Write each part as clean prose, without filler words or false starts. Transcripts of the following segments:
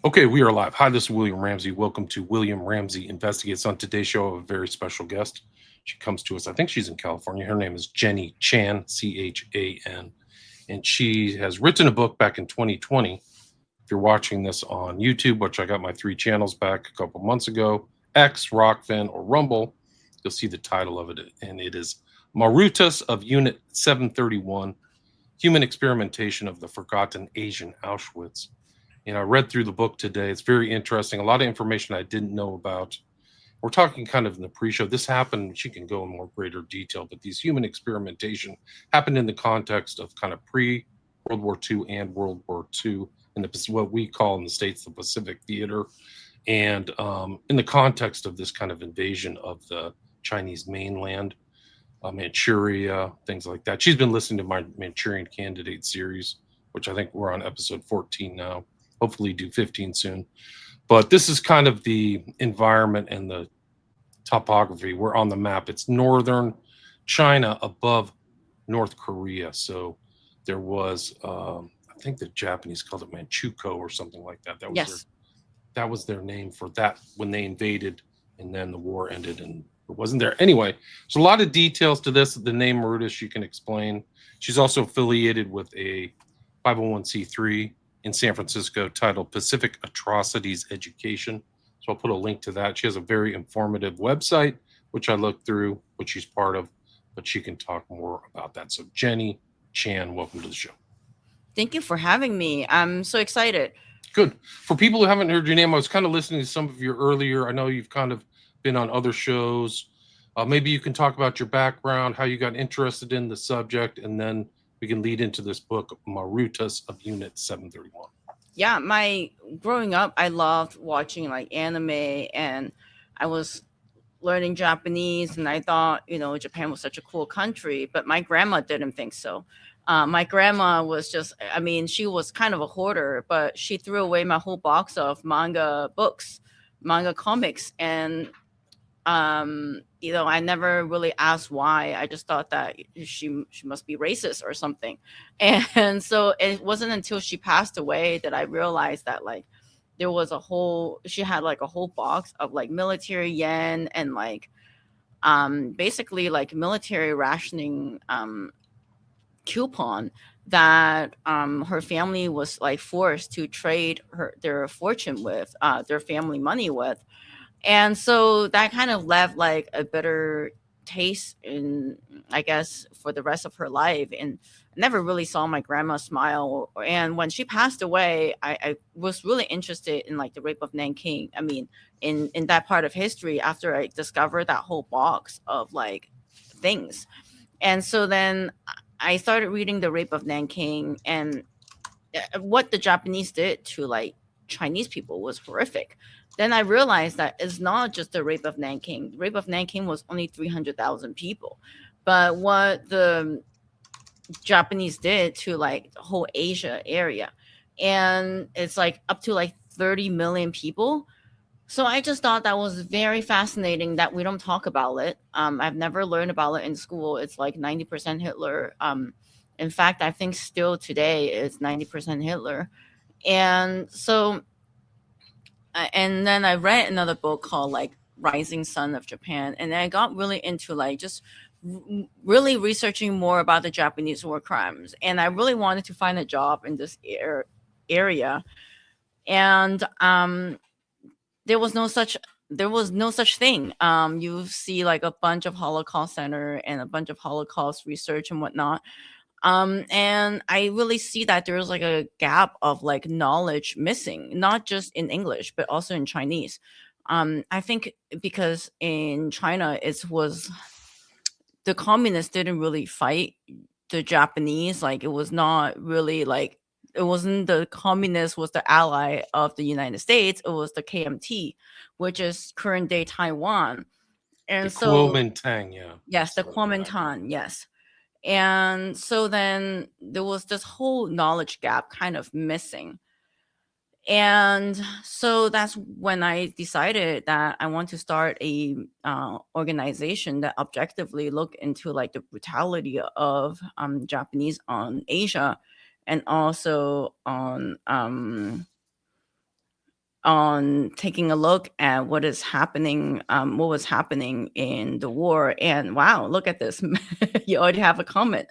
Okay, we are live. Hi, this is William Ramsey. Welcome to William Ramsey Investigates. On today's show, I have a very special guest. She comes to us, I think she's in California. Her name is Jenny Chan, Chan, and she has written a book back in 2020. If you're watching this on YouTube, which I got my 3 channels back a couple months ago, X, Rockfin, or Rumble, you'll see the title of it, and it is Marutas of Unit 731, Human Experimentation of the Forgotten Asian Auschwitz. And I read through the book today. It's very interesting. A lot of information I didn't know about. We're talking kind of in the pre-show. This happened, she can go in more greater detail, but these human experimentation happened in the context of kind of pre-World War II and World War II in what we call in the States the Pacific Theater. And in the context of this kind of invasion of the Chinese mainland, Manchuria, things like that. She's been listening to my Manchurian Candidate series, which I think we're on episode 14 now. Hopefully do 15 soon. But this is kind of the environment and the topography. We're on the map. It's northern China above North Korea. So there was, I think the Japanese called it Manchukuo or something like that. That was their name for that when they invaded, and then the war ended and it wasn't there. Anyway, there's a lot of details to this. The name Marutas, she can explain. She's also affiliated with a 501c3 in San Francisco titled Pacific Atrocities Education. So I'll put a link to that. She has a very informative website, which I looked through, which she's part of, but she can talk more about that. So Jenny Chan, welcome to the show. Thank you for having me. I'm so excited. Good. For people who haven't heard your name, I was kind of listening to some of your earlier, I know you've kind of been on other shows. Maybe you can talk about your background, how you got interested in the subject, and then we can lead into this book, Marutas of Unit 731. Yeah, growing up, I loved watching like anime, and I was learning Japanese, and I thought, Japan was such a cool country, but my grandma didn't think so. My grandma was she was kind of a hoarder, but she threw away my whole box of manga books, manga comics, and I never really asked why. I just thought that she must be racist or something. And so it wasn't until she passed away that I realized that like she had like a whole box of like military yen and like basically like military rationing coupon that her family was like forced to trade their fortune with, their family money with. And so that kind of left like a bitter taste in, I guess, for the rest of her life. And I never really saw my grandma smile. And when she passed away, I was really interested in like the rape of Nanking. I mean, in that part of history after I discovered that whole box of like things. And so then I started reading the rape of Nanking, and what the Japanese did to like Chinese people was horrific. Then I realized that it's not just the rape of Nanking. The rape of Nanking was only 300,000 people. But what the Japanese did to like the whole Asia area, and it's like up to like 30 million people. So I just thought that was very fascinating that we don't talk about it. I've never learned about it in school. It's like 90% Hitler. In fact, I think still today it's 90% Hitler. And so and then I read another book called like Rising Sun of Japan, and then I got really into like just really researching more about the Japanese war crimes, and I really wanted to find a job in this area, and there was no such thing. You see like a bunch of Holocaust center and a bunch of Holocaust research and whatnot. And I really see that there's like a gap of like knowledge missing, not just in English, but also in Chinese. I think because in China, the communists didn't really fight the Japanese. Like it was not really like, it wasn't the communist was the ally of the United States. It was the KMT, which is current day Taiwan. And the so, Kuomintang, yeah. yes, the Kuomintang, yes. And so then there was this whole knowledge gap kind of missing. And so that's when I decided that I want to start a organization that objectively look into like the brutality of Japanese on Asia, and also on on taking a look at what is happening, what was happening in the war. And wow, look at this. You already have a comment.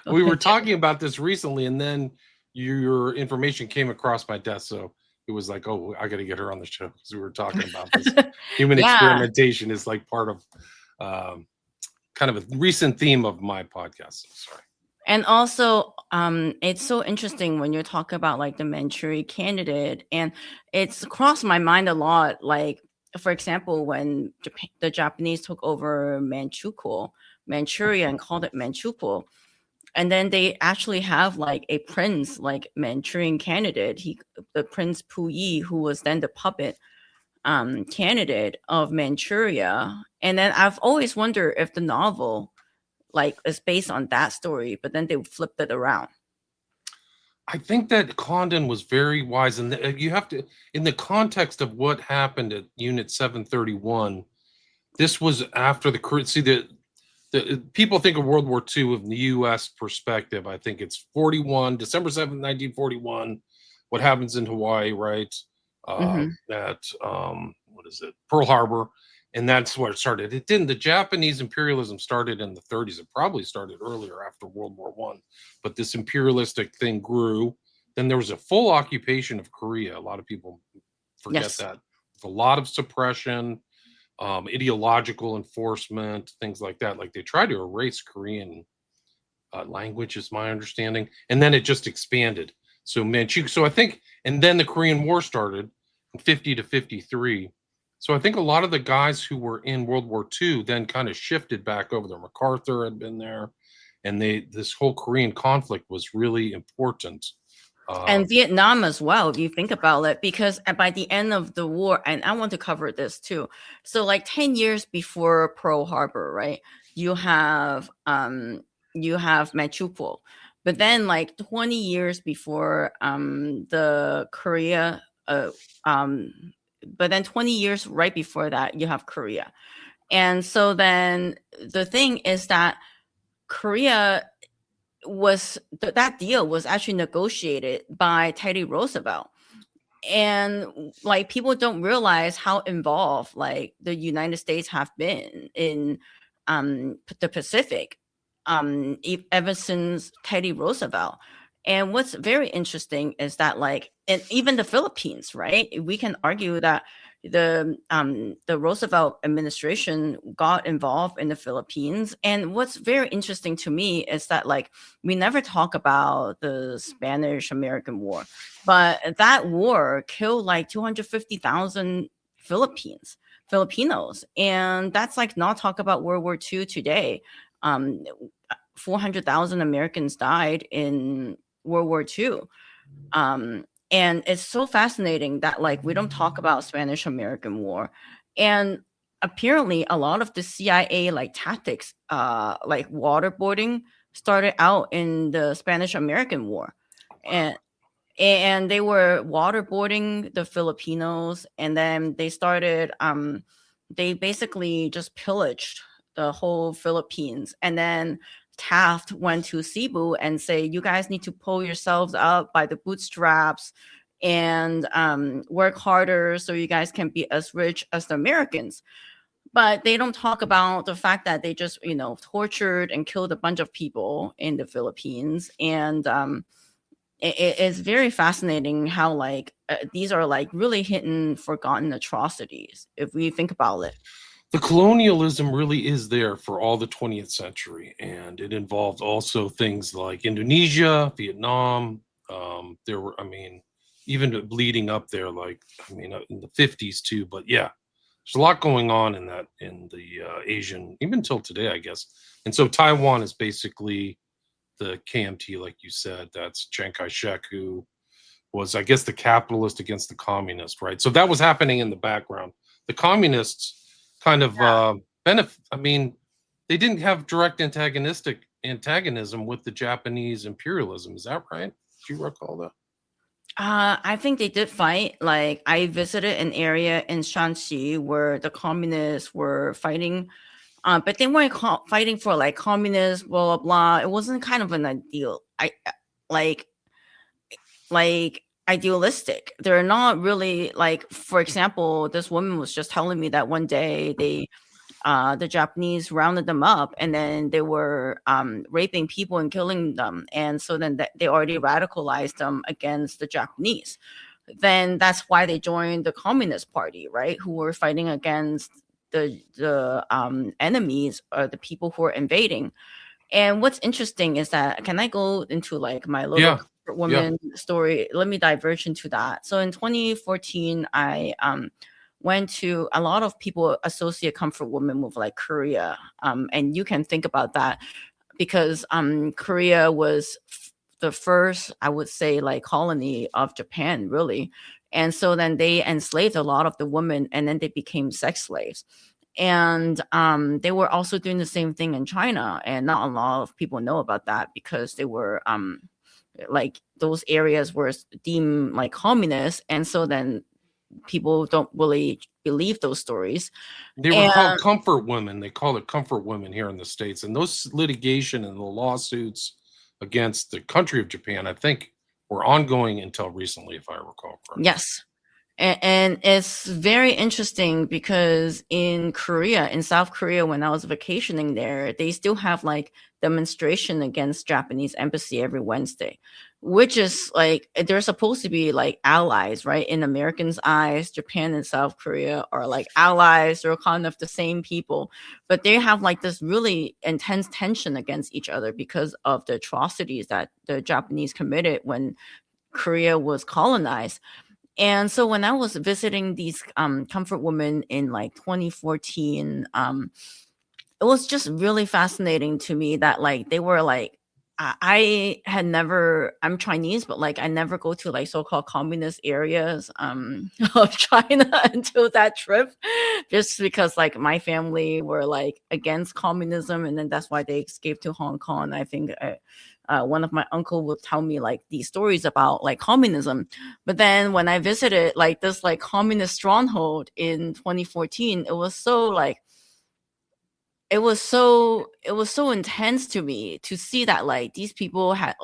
We were talking about this recently, and then your information came across my desk. So it was like, oh, I got to get her on the show because we were talking about this. Human Yeah. experimentation is like part of kind of a recent theme of my podcast. So sorry. And also, it's so interesting when you talk about like the Manchurian candidate, and it's crossed my mind a lot. Like, for example, when the Japanese took over Manchuria, and called it Manchukuo, and then they actually have like a prince, like Manchurian candidate. The Prince Puyi, who was then the puppet candidate of Manchuria. And then I've always wondered if the novel like is based on that story, but then they flipped it around. I think that Condon was very wise, and you have to, in the context of what happened at Unit 731. This was after the people think of World War II in the U.S. perspective. I think it's December 7th, 1941. What happens in Hawaii, right? Mm-hmm. What is it? Pearl Harbor. And that's where it started. It didn't. The Japanese imperialism started in the 30s. It probably started earlier after World War I. But this imperialistic thing grew. Then there was a full occupation of Korea. A lot of people forget Yes. that. A lot of suppression, ideological enforcement, things like that. Like they tried to erase Korean language, is my understanding, and then it just expanded. So Manchu. So I think, and then the Korean War started in 50 to 53. So I think a lot of the guys who were in World War II then kind of shifted back over there. MacArthur had been there, and this whole Korean conflict was really important. And Vietnam as well, if you think about it, because by the end of the war, and I want to cover this too. So like 10 years before Pearl Harbor, right? You have Manchukuo. But then like 20 years before the Korea but then 20 years right before that, you have Korea. And so then the thing is that Korea that deal was actually negotiated by Teddy Roosevelt. And like people don't realize how involved like the United States have been in the Pacific ever since Teddy Roosevelt. And what's very interesting is that like, and even the Philippines, right? We can argue that the Roosevelt administration got involved in the Philippines. And what's very interesting to me is that like we never talk about the Spanish American War, but that war killed like 250,000 Filipinos, and that's like not talk about World War II today. 400,000 Americans died in World War II. And it's so fascinating that like we don't talk about Spanish American War. And apparently a lot of the CIA like tactics, like waterboarding, started out in the Spanish American War. And they were waterboarding the Filipinos, and then they basically just pillaged the whole Philippines. And then Taft went to Cebu and say, you guys need to pull yourselves up by the bootstraps and work harder so you guys can be as rich as the Americans. But they don't talk about the fact that they just, tortured and killed a bunch of people in the Philippines. And it is very fascinating how like these are like really hidden, forgotten atrocities if we think about it. The colonialism really is there for all the 20th century, and it involved also things like Indonesia, Vietnam. There were, even bleeding up there, in the 50s too. But yeah, there's a lot going on in the Asian, even till today, I guess. And so Taiwan is basically the KMT, like you said. That's Chiang Kai-shek, who was, I guess, the capitalist against the communist, right? So that was happening in the background. The communists kind of they didn't have direct antagonism with the Japanese imperialism. Is that right? Do you recall that? I think they did fight. Like I visited an area in Shanxi where the communists were fighting, but they weren't fighting for like communists, blah blah blah. It wasn't kind of an ideal. I like idealistic. They're not really like, for example, this woman was just telling me that one day the Japanese rounded them up, and then they were raping people and killing them, and so then they already radicalized them against the Japanese. Then that's why they joined the Communist Party, right? Who were fighting against the enemies or the people who are invading. And what's interesting is that, can I go into like my little Yeah, comfort yeah, woman story? Let me diverge into that. So in 2014, I went to, a lot of people associate comfort woman with like Korea. And you can think about that because Korea was the first, I would say, like colony of Japan, really. And so then they enslaved a lot of the women, and then they became sex slaves. And they were also doing the same thing in China, and not a lot of people know about that because they were like those areas were deemed like communist, and so then people don't really believe those stories. they were And called comfort women. They call it comfort women here in the States, and those litigation and the lawsuits against the country of Japan, I think, were ongoing until recently, if I recall correctly. yes, and it's very interesting because in Korea, in South Korea, when I was vacationing there, they still have like demonstration against Japanese embassy every Wednesday, which is like they're supposed to be like allies, right? In Americans' eyes, Japan and South Korea are like allies. They're kind of the same people, but they have like this really intense tension against each other because of the atrocities that the Japanese committed when Korea was colonized. And so when I was visiting these comfort women in like 2014, it was just really fascinating to me that like they were like, I had never, I'm Chinese, but like I never go to like so-called communist areas of China until that trip, just because like my family were like against communism, and then that's why they escaped to Hong Kong. I think one of my uncle would tell me like these stories about like communism. But then when I visited like this like communist stronghold in 2014, it was so like, it was so intense to me to see that like these people had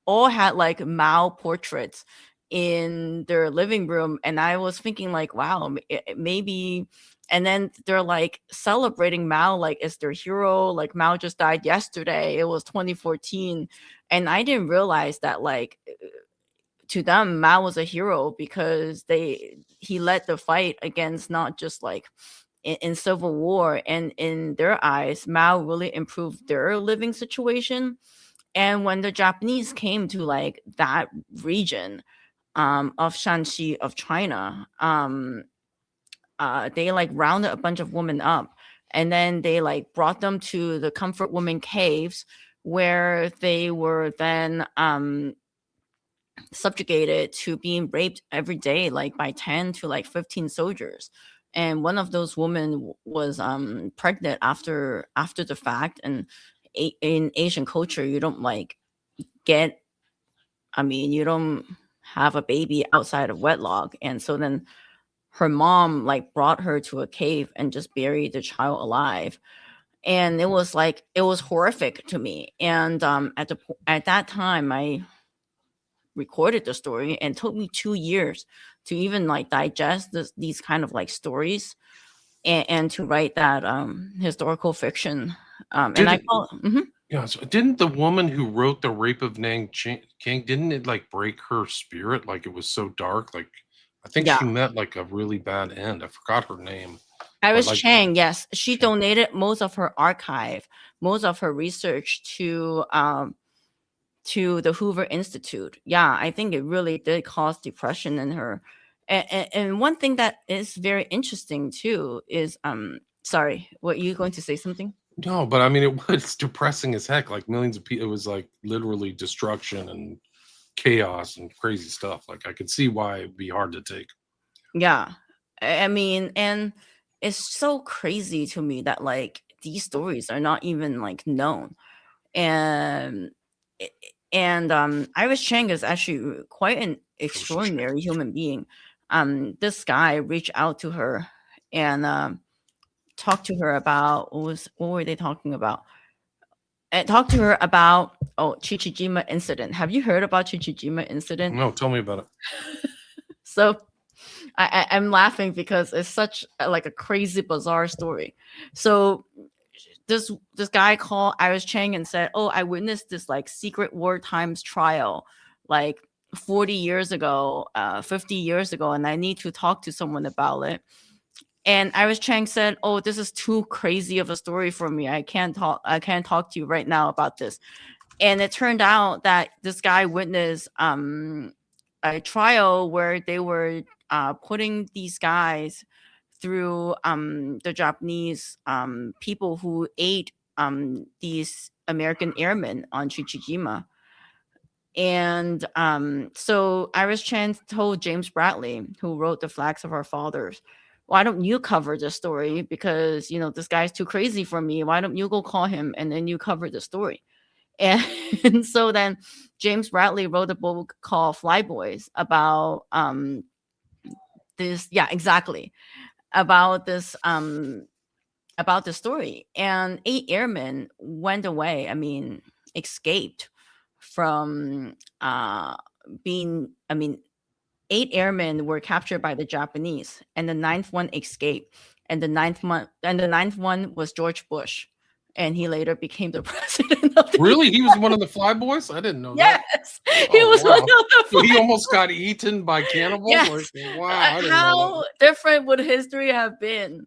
all had like Mao portraits in their living room, and I was thinking like, wow, maybe. And then they're like celebrating Mao like as their hero, like Mao just died yesterday, it was 2014. And I didn't realize that like to them Mao was a hero because he led the fight against not just like in civil war, and in their eyes Mao really improved their living situation. And when the Japanese came to like that region of Shanxi of China, they like rounded a bunch of women up, and then they like brought them to the comfort woman caves, where they were then subjugated to being raped every day, like by 10 to like 15 soldiers. And one of those women was pregnant after the fact. And in Asian culture, you don't like get, I mean, you don't have a baby outside of wedlock. And so then her mom like brought her to a cave and just buried the child alive. And it was like, it was horrific to me. And at that time I recorded the story, and it took me 2 years to even like digest these kind of like stories, and to write that historical fiction. And I Did call mhm. Yeah, so didn't the woman who wrote The Rape of King, didn't it like break her spirit? Like it was so dark. Like I think Yeah, she met like a really bad end. I forgot her name, but Iris like Chang, yes, she Chang. donated most of her archive, most of her research to the Hoover Institute. Yeah, I think it really did cause depression in her. And one thing that is very interesting too is sorry, what, you going to say something? No, but I mean it was depressing as heck. Like millions of people, it was like literally destruction and chaos and crazy stuff. Like I could see why it'd be hard to take. Yeah. I mean, and it's so crazy to me that like these stories are not even like known. And i- Iris Chang is actually quite an Oh, shit. extraordinary human being. This guy reached out to her and talked to her about, what were they talking about? and talk to her about Chichijima incident. Have you heard about Chichijima incident? No, tell me about it. So I'm laughing because it's such like a crazy bizarre story. So this guy called Iris Chang and said, "Oh, I witnessed this like secret war times trial, like 40 years ago, 50 years ago, and I need to talk to someone about it." And Iris Chang said, "Oh, this is too crazy of a story for me. I can't talk. I can't talk to you right now about this." And it turned out that this guy witnessed a trial where they were putting these guys through the Japanese people who ate these American airmen on Chichijima. And so Iris Chan told James Bradley, who wrote The Flags of Our Fathers, why don't you cover this story? Because, this guy's too crazy for me. Why don't you go call him and then you cover the story? And so then James Bradley wrote a book called Flyboys about this. Yeah, exactly. About this story. And 8 airmen went away. I mean, escaped from being, 8 airmen were captured by the Japanese, and the 9th one escaped. And the ninth one was George Bush, and he later became the president of the Really? He was one of the Flyboys? I didn't know that. Yes, he was one of the So he almost got eaten by cannibals? Yes. Like, wow, I didn't know How that. different would history have been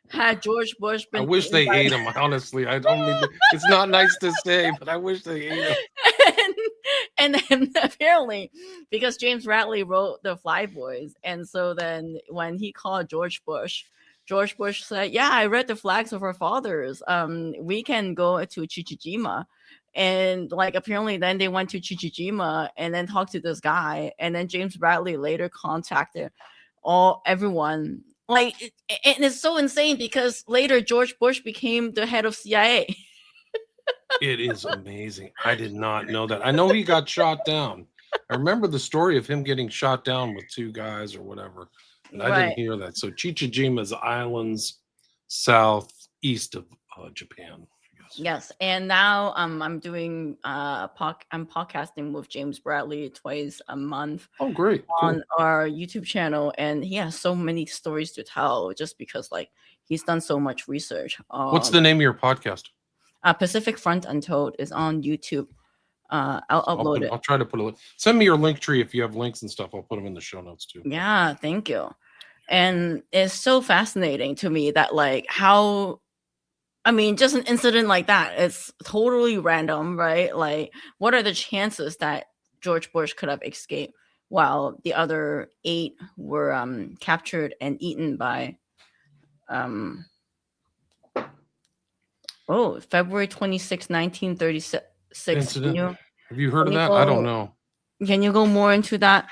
had George Bush I been wish they eaten by- ate him, honestly. I don't mean it's not nice to say, but I wish they ate him. and then apparently because James Bradley wrote the Flyboys, and so then when he called George Bush said, "Yeah, I read the Flags of Our Fathers. We can go to Chichijima." And like apparently then they went to Chichijima and then talked to this guy, and then James Bradley later contacted everyone. Like, and it's so insane because later George Bush became the head of CIA. It is amazing. I did not know that. I know he got shot down. I remember the story of him getting shot down with 2 guys or whatever, but I didn't hear that. So Chichijima is islands southeast of Japan. Yes, and now I'm doing I'm podcasting with James Bradley twice a month. Oh, great! On our YouTube channel, and he has so many stories to tell just because like he's done so much research. What's the name of your podcast? Pacific Front Untold is on YouTube. I'll upload it. I'll try to put a link. Send me your link tree if you have links and stuff. I'll put them in the show notes too. Yeah, thank you. And it's so fascinating to me that like how. I mean, just an incident like that, it's totally random, right? Like, what are the chances that George Bush could have escaped while the other 8 were captured and eaten by February 26, 1936. Incident. Have you heard of that? I don't know. Can you go more into that?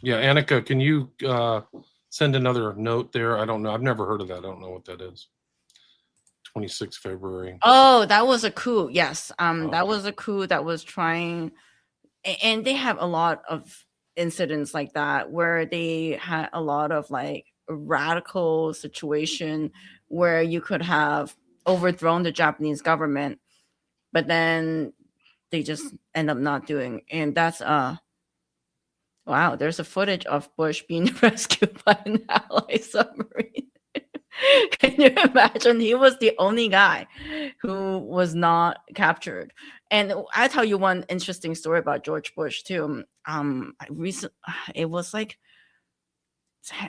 Yeah, Annika, can you send another note there? I don't know. I've never heard of that. I don't know what that is. 26 February. Oh, that was a coup. Yes. That was a coup that was trying, and they have a lot of incidents like that where they had a lot of like radical situation where you could have overthrown the Japanese government, but then they just end up not doing. And that's wow, there's a footage of Bush being rescued by an Allied submarine. Can you imagine? He was the only guy who was not captured. And I'll tell you one interesting story about George Bush too. It was like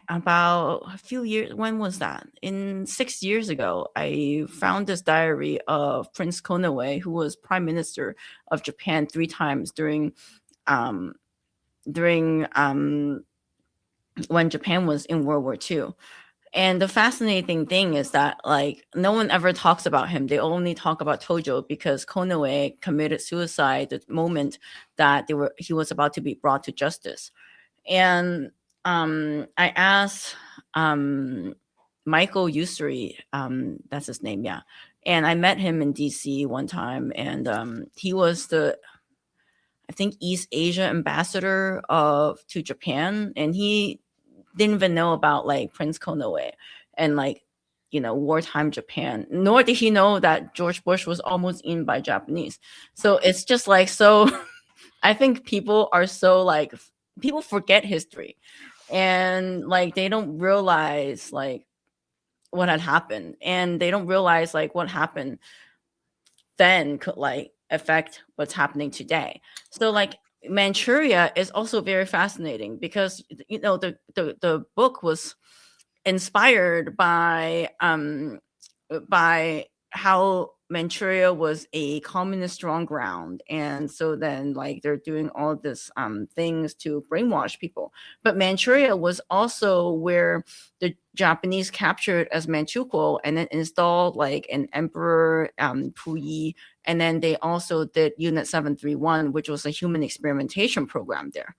about a few years. When was that? 6 years ago, I found this diary of Prince Konoe, who was Prime Minister of Japan 3 times during when Japan was in World War II. And the fascinating thing is that like no one ever talks about him. They only talk about Tojo because Konoe committed suicide the moment that he was about to be brought to justice. And I asked Michael Usuri, that's his name, yeah. And I met him in DC one time, and he was the, I think, East Asia ambassador to Japan, and he didn't even know about like Prince Konoe. And like wartime Japan, nor did he know that George Bush was almost eaten by Japanese. So it's just like, so I think people are so like, people forget history, and like they don't realize like what had happened, and they don't realize like what happened then could like affect what's happening today. So like Manchuria is also very fascinating because the book was inspired by how Manchuria was a communist strong ground, and so then like they're doing all this things to brainwash people. But Manchuria was also where the Japanese captured as Manchukuo and then installed like an emperor, Puyi, and then they also did Unit 731, which was a human experimentation program there.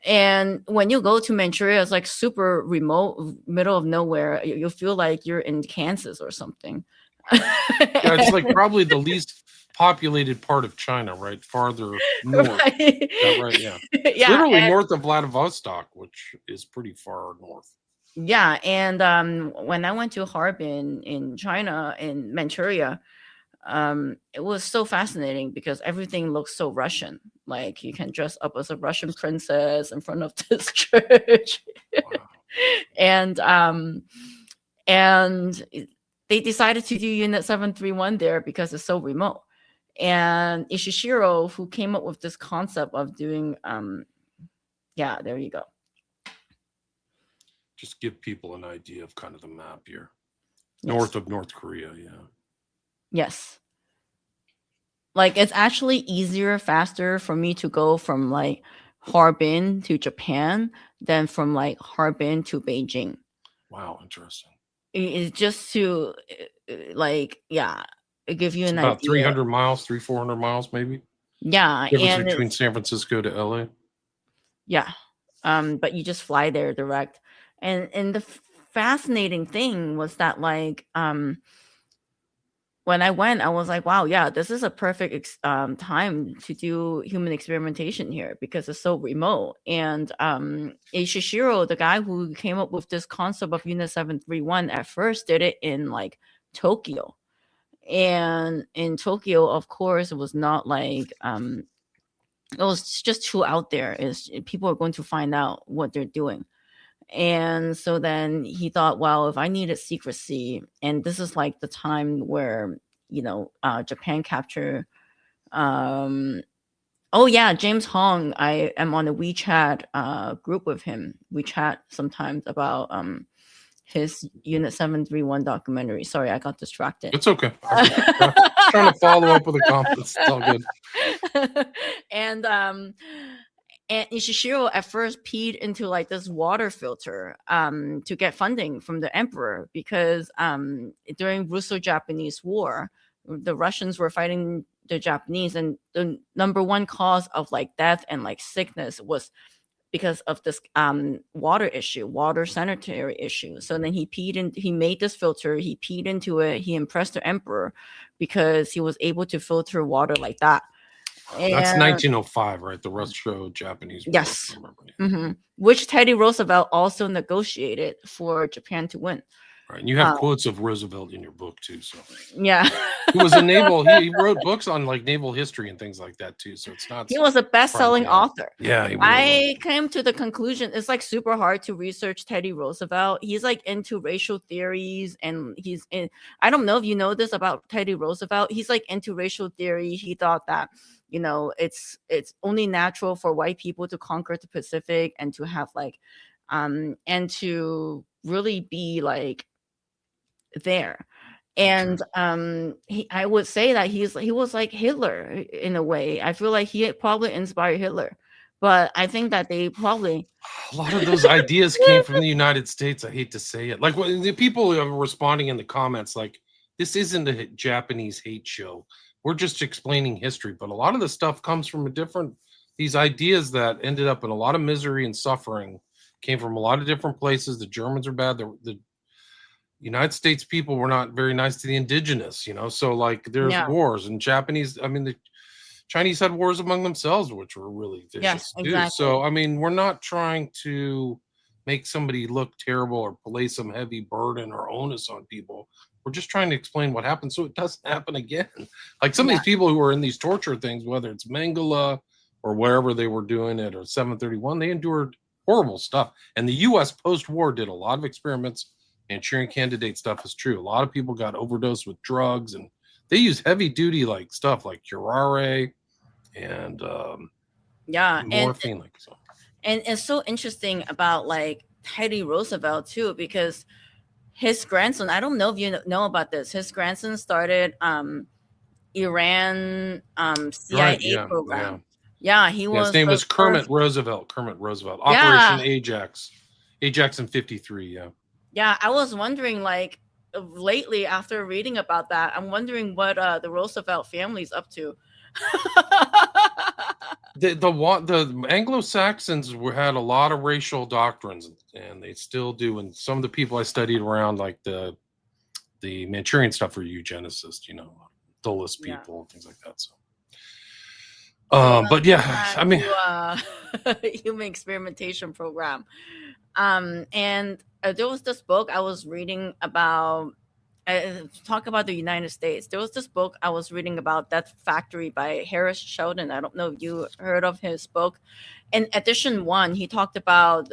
And when you go to Manchuria, it's like super remote, middle of nowhere. You feel like you're in Kansas or something. Yeah, it's like probably the least populated part of China, right? Farther north. Right. Is that right? Yeah. Yeah, Literally north of Vladivostok, which is pretty far north. yeah. And when I went to Harbin in China, in Manchuria, it was so fascinating because everything looks so Russian. Like you can dress up as a Russian princess in front of this church. Wow. And they decided to do Unit 731 there because it's so remote. And Ishishiro, who came up with this concept of doing, yeah, there you go. Just give people an idea of kind of the map here. Yes. North of North Korea, yeah. Yes. Like it's actually easier, faster for me to go from like Harbin to Japan than from like Harbin to Beijing. Wow, interesting. It's just to like, yeah, give you It's an about idea. 300 miles, 400 miles maybe. Yeah, Difference and between San Francisco to LA. yeah, but you just fly there direct. And the fascinating thing was that like when I went, I was like, wow, yeah, this is a perfect time to do human experimentation here because it's so remote. And Ishishiro, the guy who came up with this concept of Unit 731, at first did it in like Tokyo. And in Tokyo, of course, it was not like it was just too out there. Is people are going to find out what they're doing. And so then he thought, well, if I needed secrecy, and this is like the time where Japan captured. Oh yeah, James Hong. I am on a WeChat group with him. We chat sometimes about his Unit 731 documentary. Sorry, I got distracted. It's okay. Trying to follow up with the comments. It's all good. And Ishishiro at first peed into like this water filter to get funding from the emperor because during Russo-Japanese War, the Russians were fighting the Japanese, and the number one cause of like death and like sickness was because of this water issue, water sanitary issue. So then he made this filter, he peed into it, he impressed the emperor because he was able to filter water like that. That's 1905, right? The Russo-Japanese War. Yes. Which Teddy Roosevelt also negotiated for Japan to win. Right. And you have quotes of Roosevelt in your book too. So yeah. He was a naval, he wrote books on like naval history and things like that too. So it's not. He was a best-selling author. Yeah. He I came to the conclusion it's like super hard to research Teddy Roosevelt. He's like into racial theories, and I don't know if you know this about Teddy Roosevelt. He's like into racial theory. He thought that it's only natural for white people to conquer the Pacific and to have like and to really be like there. And I would say that he was like Hitler in a way. I feel like he probably inspired Hitler, but I think that they probably a lot of those ideas came from the United States. I hate to say it. Like when the people are responding in the comments, like this isn't a Japanese hate show. We're just explaining history, but a lot of the stuff comes from these ideas that ended up in a lot of misery and suffering came from a lot of different places. The Germans are bad. The United States people were not very nice to the indigenous, so like there's wars, and the Chinese had wars among themselves, which were really vicious too. So, I mean, we're not trying to make somebody look terrible or place some heavy burden or onus on people. We're just trying to explain what happened so it doesn't happen again. Like some of Yeah. these people who are in these torture things, whether it's Mengele or wherever they were doing it or 731, they endured horrible stuff. And the U.S. post-war did a lot of experiments. Manchurian Candidate stuff is true. A lot of people got overdosed with drugs, and they use heavy duty like stuff like curare and Yeah. morphine. Like so. And it's so interesting about like Teddy Roosevelt too, because his grandson, I don't know if you know about this, his grandson started Iran CIA Right? Yeah, program. yeah. Yeah, he Yeah, his was name the was first. Kermit Roosevelt. Kermit Roosevelt. Operation Yeah, Ajax. Ajax in 53. Yeah. yeah. I was wondering, like, lately after reading about that, I'm wondering what the Roosevelt family's up to. The Anglo-Saxons had a lot of racial doctrines, and they still do. And some of the people I studied around, like the Manchurian stuff, were eugenicists, dullest Yeah. people, things like that. So, So but going yeah, back I mean, to human experimentation program, and there was this book I was reading about. Talk about the United States. There was this book I was reading about, Death Factory by Harris Sheldon. I don't know if you heard of his book. In edition one, he talked about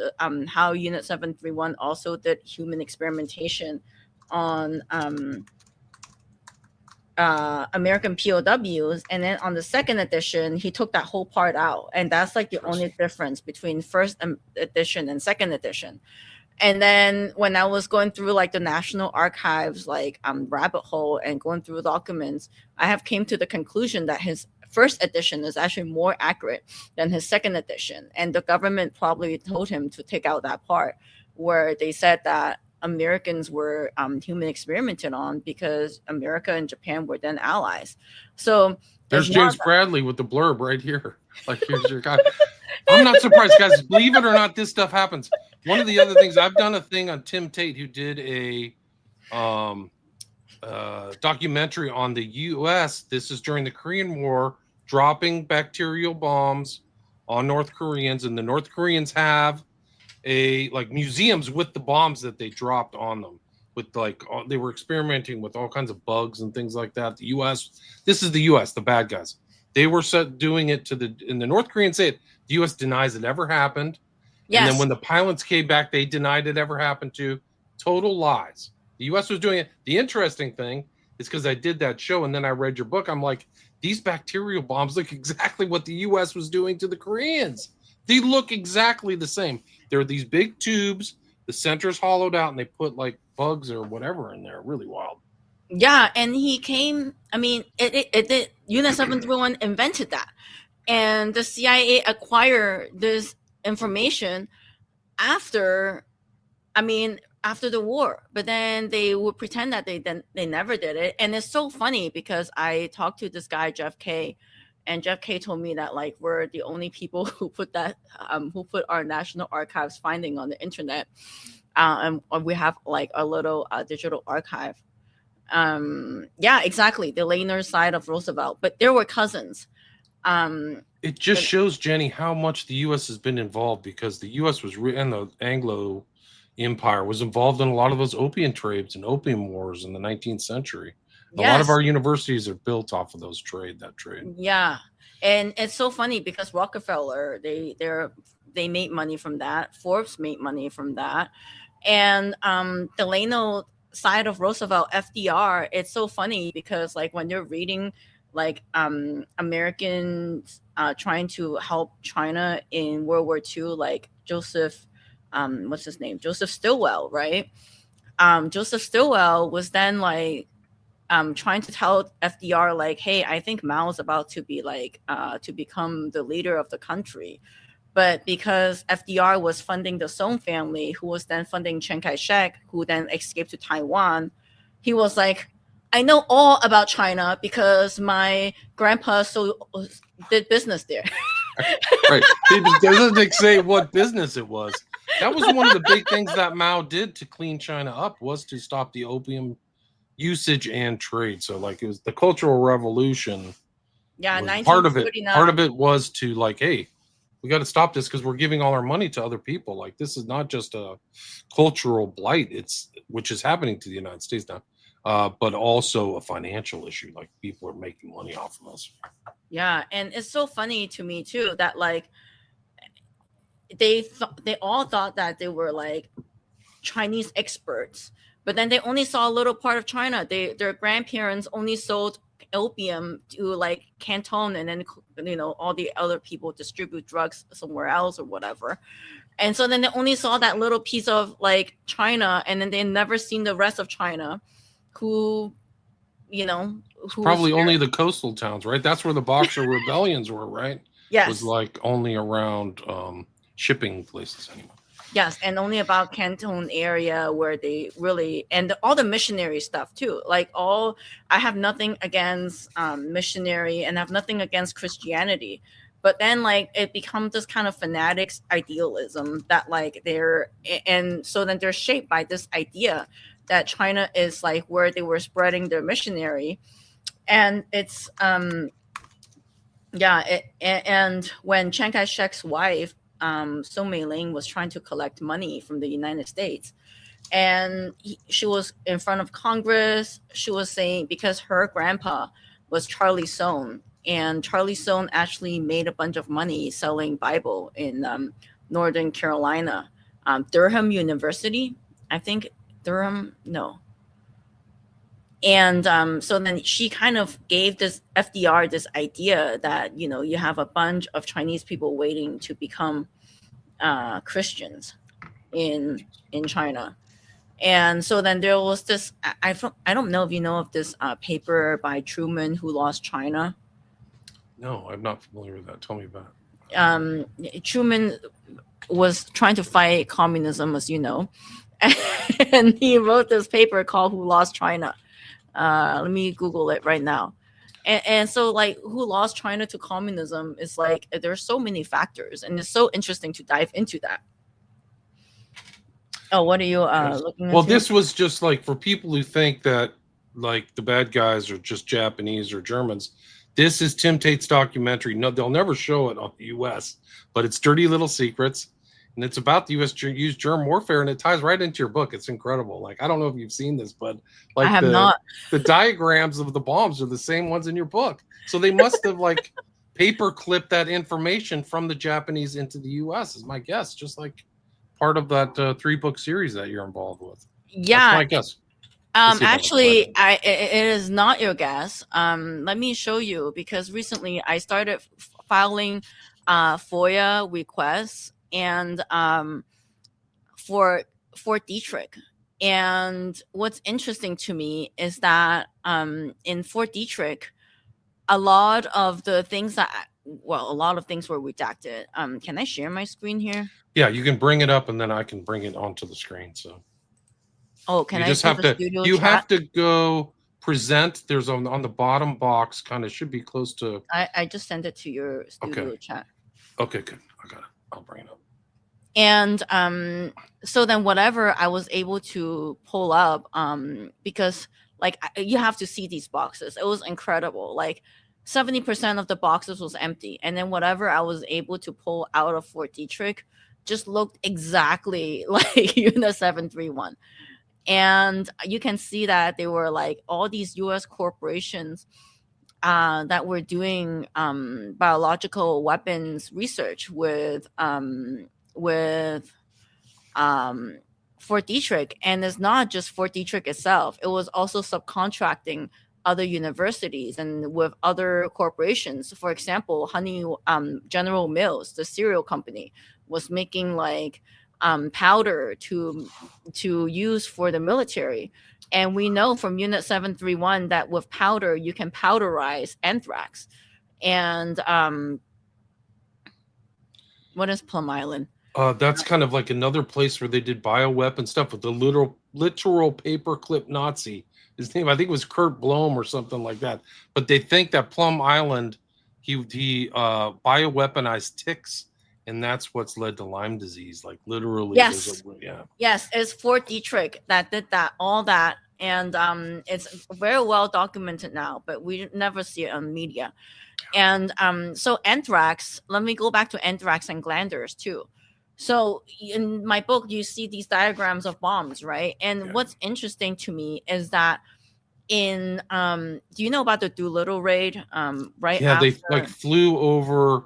how Unit 731 also did human experimentation on American POWs, and then on the second edition, he took that whole part out, and that's like the only difference between first edition and second edition. And then when I was going through like the National Archives like rabbit hole and going through documents, I have came to the conclusion that his first edition is actually more accurate than his second edition, and the government probably told him to take out that part where they said that Americans were human experimented on because America and Japan were then allies. So there's it's not James Bradley with the blurb right here. Like, here's your guy. I'm not surprised, guys. Believe it or not, this stuff happens. One of the other things, I've done a thing on Tim Tate, who did a documentary on the U.S. This is during the Korean War, dropping bacterial bombs on North Koreans, and the North Koreans have like museums with the bombs that they dropped on them. With like they were experimenting with all kinds of bugs and things like that. The U.S. This is the U.S. The bad guys. They were doing it and the North Koreans say it. The U.S. denies it ever happened. yes. And then when the pilots came back, they denied it ever happened to. Total lies. The U.S. was doing it. The interesting thing is because I did that show and then I read your book, I'm like, these bacterial bombs look exactly what the U.S. was doing to the Koreans. They look exactly the same. There are these big tubes. The center's hollowed out, and they put like bugs or whatever in there. Really wild. Yeah, and he came. I mean, it Unit 731 invented that, and the CIA acquired this information after. I mean, after the war, but then they would pretend that they never did it, and it's so funny because I talked to this guy Jeff K, and Jeff K told me that like we're the only people who put that who put our National Archives finding on the internet, and we have like a little digital archive. Yeah, exactly, the Laner side of Roosevelt, but there were cousins. It just shows, Jenny, how much the U.S. has been involved, because the U.S. was and the Anglo Empire was involved in a lot of those opium trades and opium wars in the 19th century. A lot of our universities are built off of that trade. Yeah, and it's so funny because Rockefeller, they made money from that. Forbes made money from that, and Delano side of Roosevelt, FDR. It's so funny because like when you're reading like Americans trying to help China in World War II, like Joseph, what's his name, Joseph Stilwell, right? Joseph Stilwell was then like trying to tell FDR like, hey, I think Mao's about to be like to become the leader of the country. But because FDR was funding the Song family, who was then funding Chiang Kai-shek, who then escaped to Taiwan, he was like, I know all about China because my grandpa did business there. Right. It doesn't say what business it was. That was one of the big things that Mao did to clean China up, was to stop the opium usage and trade. So like it was the Cultural Revolution. Yeah, Part of 1949. it was to like, hey, we got to stop this because we're giving all our money to other people. Like, this is not just a cultural blight, which is happening to the United States now, but also a financial issue. Like, people are making money off of us. Yeah, and it's so funny to me too that like they all thought that they were like Chinese experts, but then they only saw a little part of China. Their grandparents only sold opium to like Canton, and then all the other people distribute drugs somewhere else or whatever. And so then they only saw that little piece of like China, and then they never seen the rest of China, who Probably only the coastal towns, right? That's where the Boxer rebellions were, right? Yes. Was like only around shipping places anymore. Yes, and only about Canton area where they really, and all the missionary stuff too. Like I have nothing against missionary, and I have nothing against Christianity, but then like it becomes this kind of fanatics idealism that like and so then they're shaped by this idea that China is like where they were spreading their missionary, and it's and when Chiang Kai-shek's wife So Mei-ling was trying to collect money from the United States, and she was in front of Congress. She was saying, because her grandpa was Charlie Sohn, and Charlie Sohn actually made a bunch of money selling Bible in Northern Carolina, Durham University, I think. Durham, no. And so then she kind of gave this FDR this idea that you have a bunch of Chinese people waiting to become Christians in China. And so then there was this, I don't know if you know of this paper by Truman, Who Lost China. No, I'm not familiar with that. Tell me about it. Truman was trying to fight communism, as you know, and he wrote this paper called Who Lost China. Let me Google it right now. And so like who lost China to communism is like there's so many factors, and it's so interesting to dive into that. Oh, what are you looking at? Well, this was just like for people who think that like the bad guys are just Japanese or Germans. This is Tim Tate's documentary. No, they'll never show it on the U.S., but it's Dirty Little Secrets, and it's about the U.S. used germ warfare, and it ties right into your book. It's incredible. Like, I don't know if you've seen this, but like I have not. The diagrams of the bombs are the same ones in your book. So they must have like paper clipped that information from the Japanese into the U.S. is my guess. Just like part of that 3-book series that you're involved with. Yeah, that's my guess. Actually, it is not your guess. Let me show you, because recently I started filing FOIA requests and for Fort Detrick. And what's interesting to me is that in Fort Detrick, a lot of things were redacted. Can I share my screen here? Yeah, you can bring it up, and then I can bring it onto the screen. So. Oh, can you I just have to? You have to go present. There's on the bottom box, kind of should be close to. I just sent it to your studio chat. Okay, good. I got it. I'll bring it up. And so then whatever I was able to pull up, because like you have to see these boxes. It was incredible. Like 70% of the boxes was empty, and then whatever I was able to pull out of Fort Detrick just looked exactly like Unit 731. And you can see that they were like all these U.S. corporations that were doing biological weapons research with Fort Detrick. And it's not just Fort Detrick itself. It was also subcontracting other universities and with other corporations. For example, General Mills, the cereal company, was making like powder to use for the military. And we know from Unit 731 that with powder you can powderize anthrax. And what is Plum Island? That's kind of like another place where they did bioweapon stuff with the literal paperclip Nazi. His name, I think, was Kurt Blom or something like that. But they think that Plum Island, he bioweaponized ticks, and that's what's led to Lyme disease. Like literally, yes, yes, it's Fort Detrick that did all that, and it's very well documented now, but we never see it on media. And so anthrax, let me go back to anthrax and glanders too. So in my book you see these diagrams of bombs, right? And Yeah. what's interesting to me is that in do you know about the Doolittle raid, right Yeah, they like after flew over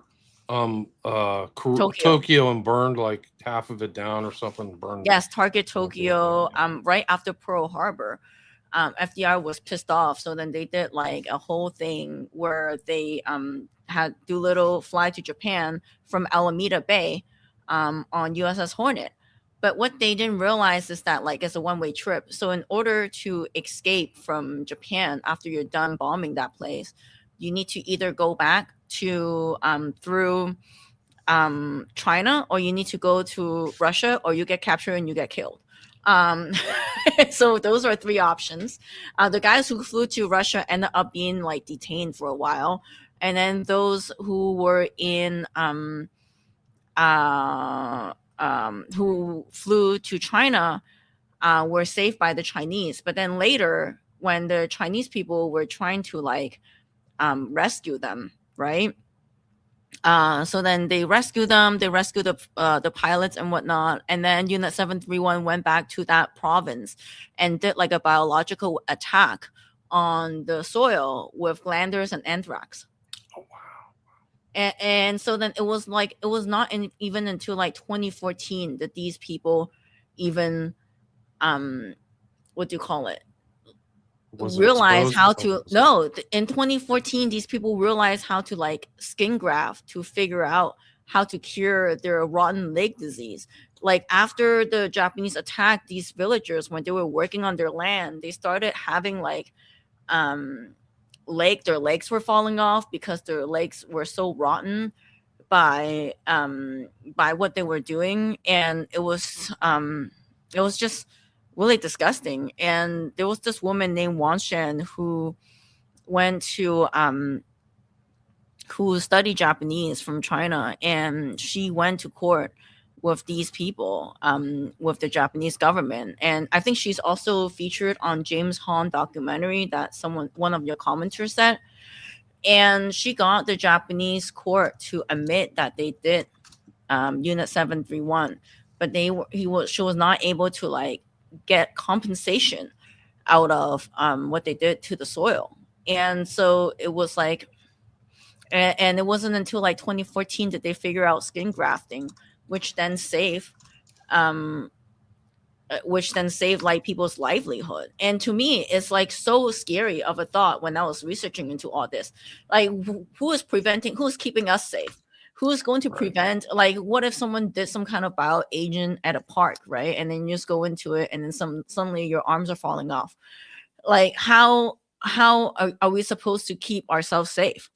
Tokyo? Tokyo and burned like half of it down or something, burned Yes, target Tokyo down. Tokyo, Yeah. right after Pearl Harbor. FDR was pissed off, so then they did like a whole thing where they had Doolittle fly to Japan from Alameda Bay on USS Hornet. But what they didn't realize is that like it's a one-way trip. So in order to escape from Japan after you're done bombing that place, you need to either go back to through China, or you need to go to Russia, or you get captured and you get killed. Um, so those are three options. The guys who flew to Russia ended up being like detained for a while, and then those who were in who flew to China were saved by the Chinese. But then later, when the Chinese people were trying to like rescue them, right? So then they rescued them. They rescued the pilots and whatnot. And then Unit 731 went back to that province and did like a biological attack on the soil with glanders and anthrax. Oh wow. And so then it was like it was not even until like 2014 that these people even what do you call it, Was it realize exposed? how Oh, to in 2014 these people realized how to like skin graft to figure out how to cure their rotten leg disease. Like after the Japanese attacked these villagers, when they were working on their land, they started having like um their legs were falling off because their legs were so rotten by what they were doing. And it was just really disgusting. And there was this woman named Wang Shen went to who studied Japanese from China, and she went to court with these people, with the Japanese government. And I think she's also featured on James Hong documentary that one of your commenters said. And she got the Japanese court to admit that they did Unit 731, but she was not able to like get compensation out of what they did to the soil. And so it was like, and it wasn't until like 2014 that they figure out skin grafting, which then saved um, like people's livelihood. And to me it's like so scary of a thought when I was researching into all this. Like who's keeping us safe? Who's going to right. prevent, like what if someone did some kind of bio agent at a park, right? And then you just go into it and then suddenly your arms are falling off. Like how are we supposed to keep ourselves safe?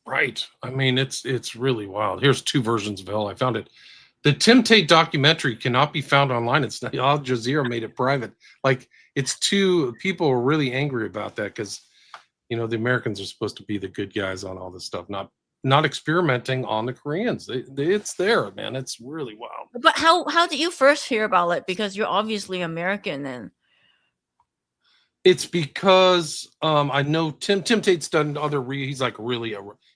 Right. I mean, it's really wild. Here's two versions of hell. I found it. The Tim Tate documentary cannot be found online. It's not, Al Jazeera made it private. Like it's too people are really angry about that because the Americans are supposed to be the good guys on all this stuff, not experimenting on the Koreans. It's there, man. It's really wild. But how did you first hear about it? Because you're obviously American. And It's because I know Tim Tate's done other. He's like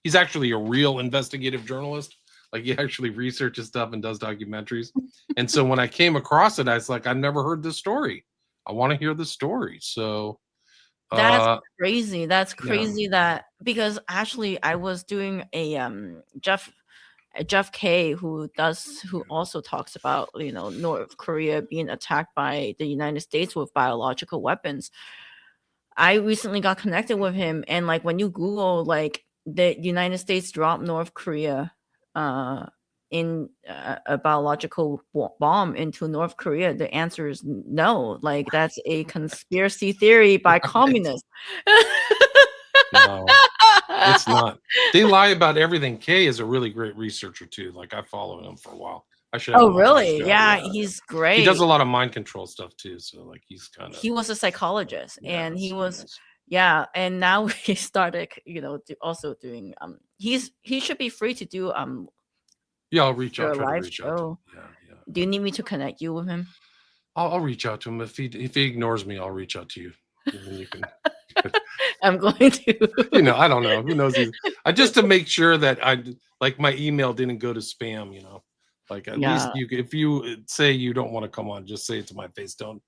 he's actually a real investigative journalist. Like he actually researches stuff and does documentaries. And so when I came across it, I was like, I've never heard this story. I want to hear the story. So that's uh, crazy. That's yeah, crazy that, because actually I was doing a Jeff K, who also talks about, North Korea being attacked by the United States with biological weapons. I recently got connected with him, and like when you Google like the United States dropped North Korea in a biological bomb into North Korea, the answer is no. Like that's a conspiracy theory by right. communists. No, it's not. They lie about everything. Kay is a really great researcher too. Like I followed him for a while. I should have Oh, him on my really? show. Yeah, Yeah, yeah. he's He does great. a lot of mind control stuff too. So like he's kind of He was a psychologist, and he yes, was, yes. yeah, and now he started, also doing he should be free to do Yeah, I'll reach. I'll your try to live reach out to him. show. Yeah, yeah. Do you need me to connect you with him? I'll reach out to him if he ignores me. I'll reach out to you, and then you can I'm going to. I don't know. Who knows? I just to make sure that I like my email didn't go to spam. Like at least Yeah, if you say you don't want to come on, just say it to my face. Don't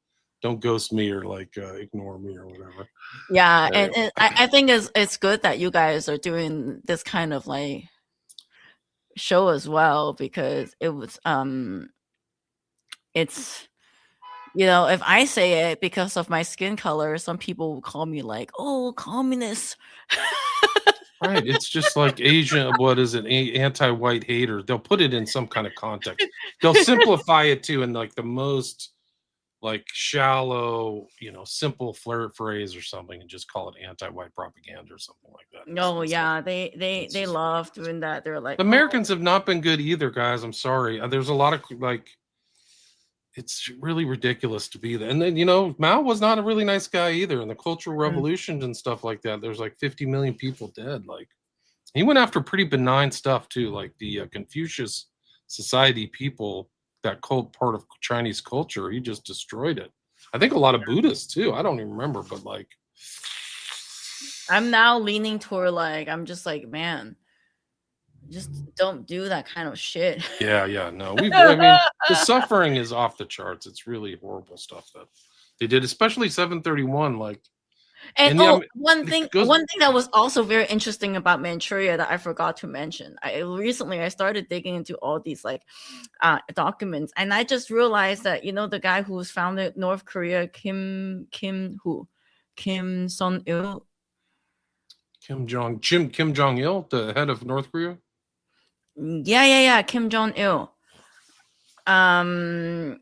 ghost me or like ignore me or whatever. yeah, Anyway. and I think it's good that you guys are doing this kind of like show as well because it's if I say it because of my skin color, some people will call me like, "Oh, communist." Right. It's just like Asian, what is it? Anti-white hater. They'll put it in some kind of context. They'll simplify it too in like the most like shallow, simple flirt phrase or something and just call it anti-white propaganda or something like that. No, yeah, It's they just love doing that. They're like, the "Oh, Americans have not been good either, guys. I'm sorry. There's a lot of like it's really ridiculous to be there. And then, Mao was not a really nice guy either. And the Cultural mm, Revolutions and stuff like that, there's like 50 million people dead. Like, he went after pretty benign stuff too, like the Confucius Society people, that cult part of Chinese culture. He just destroyed it. I think a lot of Buddhists too. I don't even remember, but like, I'm now leaning toward like I'm just like, man, just don't do that kind of shit." yeah, no, I mean, the suffering is off the charts. It's really horrible stuff that they did, especially 731. Like, And and oh, it goes, one thing that was also very interesting about Manchuria that I forgot to mention. I started digging into all these like documents, and I just realized that the guy who's founded North Korea, Kim Son Il. Kim Jong Il, the head of North Korea. Yeah, Kim Jong Il. Um,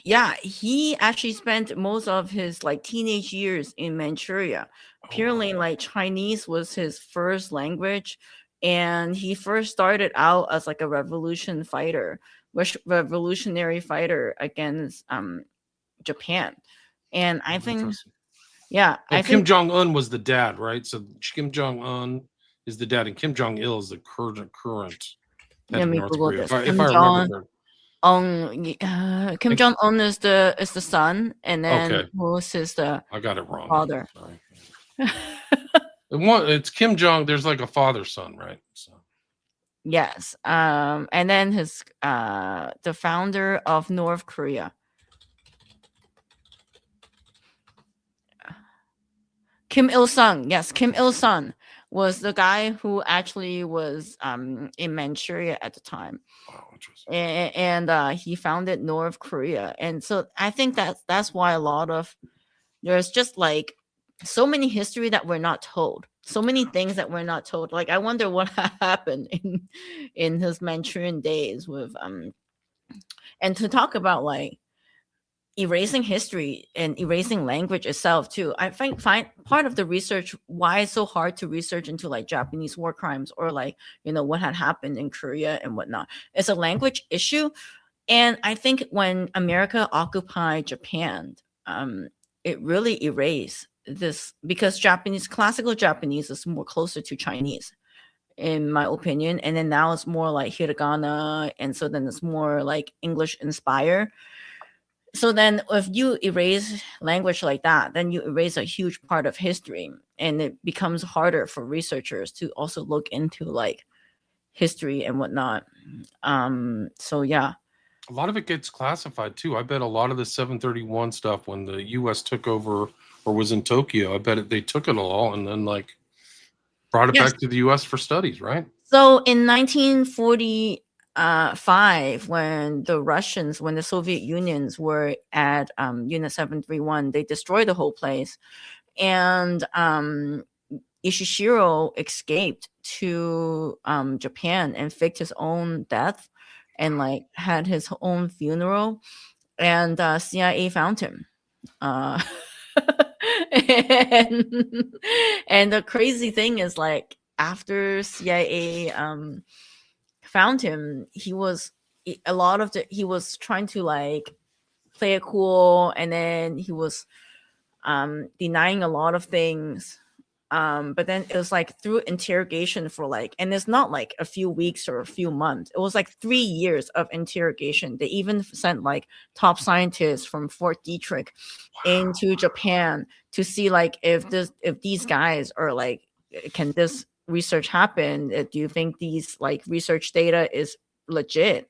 yeah, he actually spent most of his like teenage years in Manchuria. Apparently, like Chinese was his first language, and he first started out as like a revolutionary fighter against Japan. And I think, Interesting. yeah, Oh, I Kim think. Jong Un was the dad, right? So Kim Jong Un is the dad, and Kim Jong Il is the current head Let of me North Google Korea. this. If I remember correctly. Kim Like, Jong Un is the son, and then okay, who's his the I got it wrong then. father. Sorry. It's Kim Jong. There's like a father son, right? So Yes. And then his the founder of North Korea. Kim Il Sung. Yes, Kim Il Sung was the guy who actually was in Manchuria at the time. wow, interesting. And he founded North Korea. And so I think that's why a lot of there's just like so many history that we're not told. So many things that we're not told. Like I wonder what happened in his Manchurian days with and to talk about like erasing history and erasing language itself too. I think find part of the research why it's so hard to research into like Japanese war crimes or like what had happened in Korea and whatnot. It's a language issue, and I think when America occupied Japan, it really erased this because classical Japanese is more closer to Chinese in my opinion, and then now it's more like hiragana, and so then it's more like English inspired. So then if you erase language like that, then you erase a huge part of history, and it becomes harder for researchers to also look into like history and whatnot. So yeah. A lot of it gets classified too. I bet a lot of the 731 stuff when the U.S. took over or was in Tokyo, I bet they took it all and then like brought it Yes. back to the U.S. for studies, right? So in 1945, when the Soviet Unions were at Unit 731, they destroyed the whole place, and Ishishiro escaped to Japan and faked his own death, and like had his own funeral, and CIA found him. Uh, and, and the crazy thing is like after CIA found him, he was trying to like play it cool, and then he was denying a lot of things, But then it was like through interrogation for like, and it's not like a few weeks or a few months. It was like 3 years of interrogation. They even sent like top scientists from Fort Detrick into Japan to see like if these guys are like, can this research happen? Do you think these like research data is legit?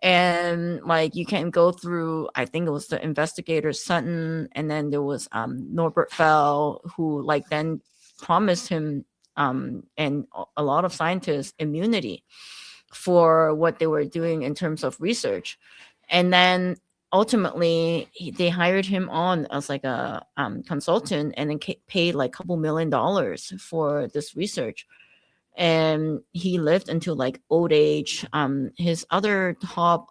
And like you can go through, I think it was the investigator Sutton, and then there was Norbert Fell, who like then promised him and a lot of scientists immunity for what they were doing in terms of research. And then ultimately they hired him on as like a consultant, and then paid like a couple $1 million for this research. And he lived until like old age. His other top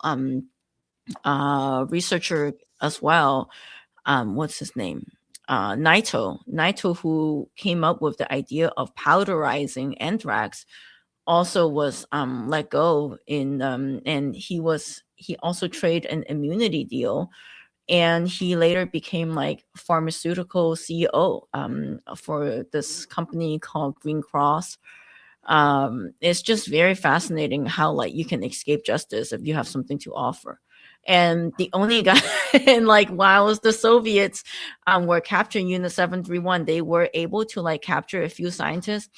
researcher as well, what's his name? Naito, who came up with the idea of powderizing anthrax, also was let go in and he also traded an immunity deal, and he later became like pharmaceutical CEO for this company called Green Cross. It's just very fascinating how like you can escape justice if you have something to offer. And the only guy and like while the Soviets were capturing Unit 731, they were able to like capture a few scientists,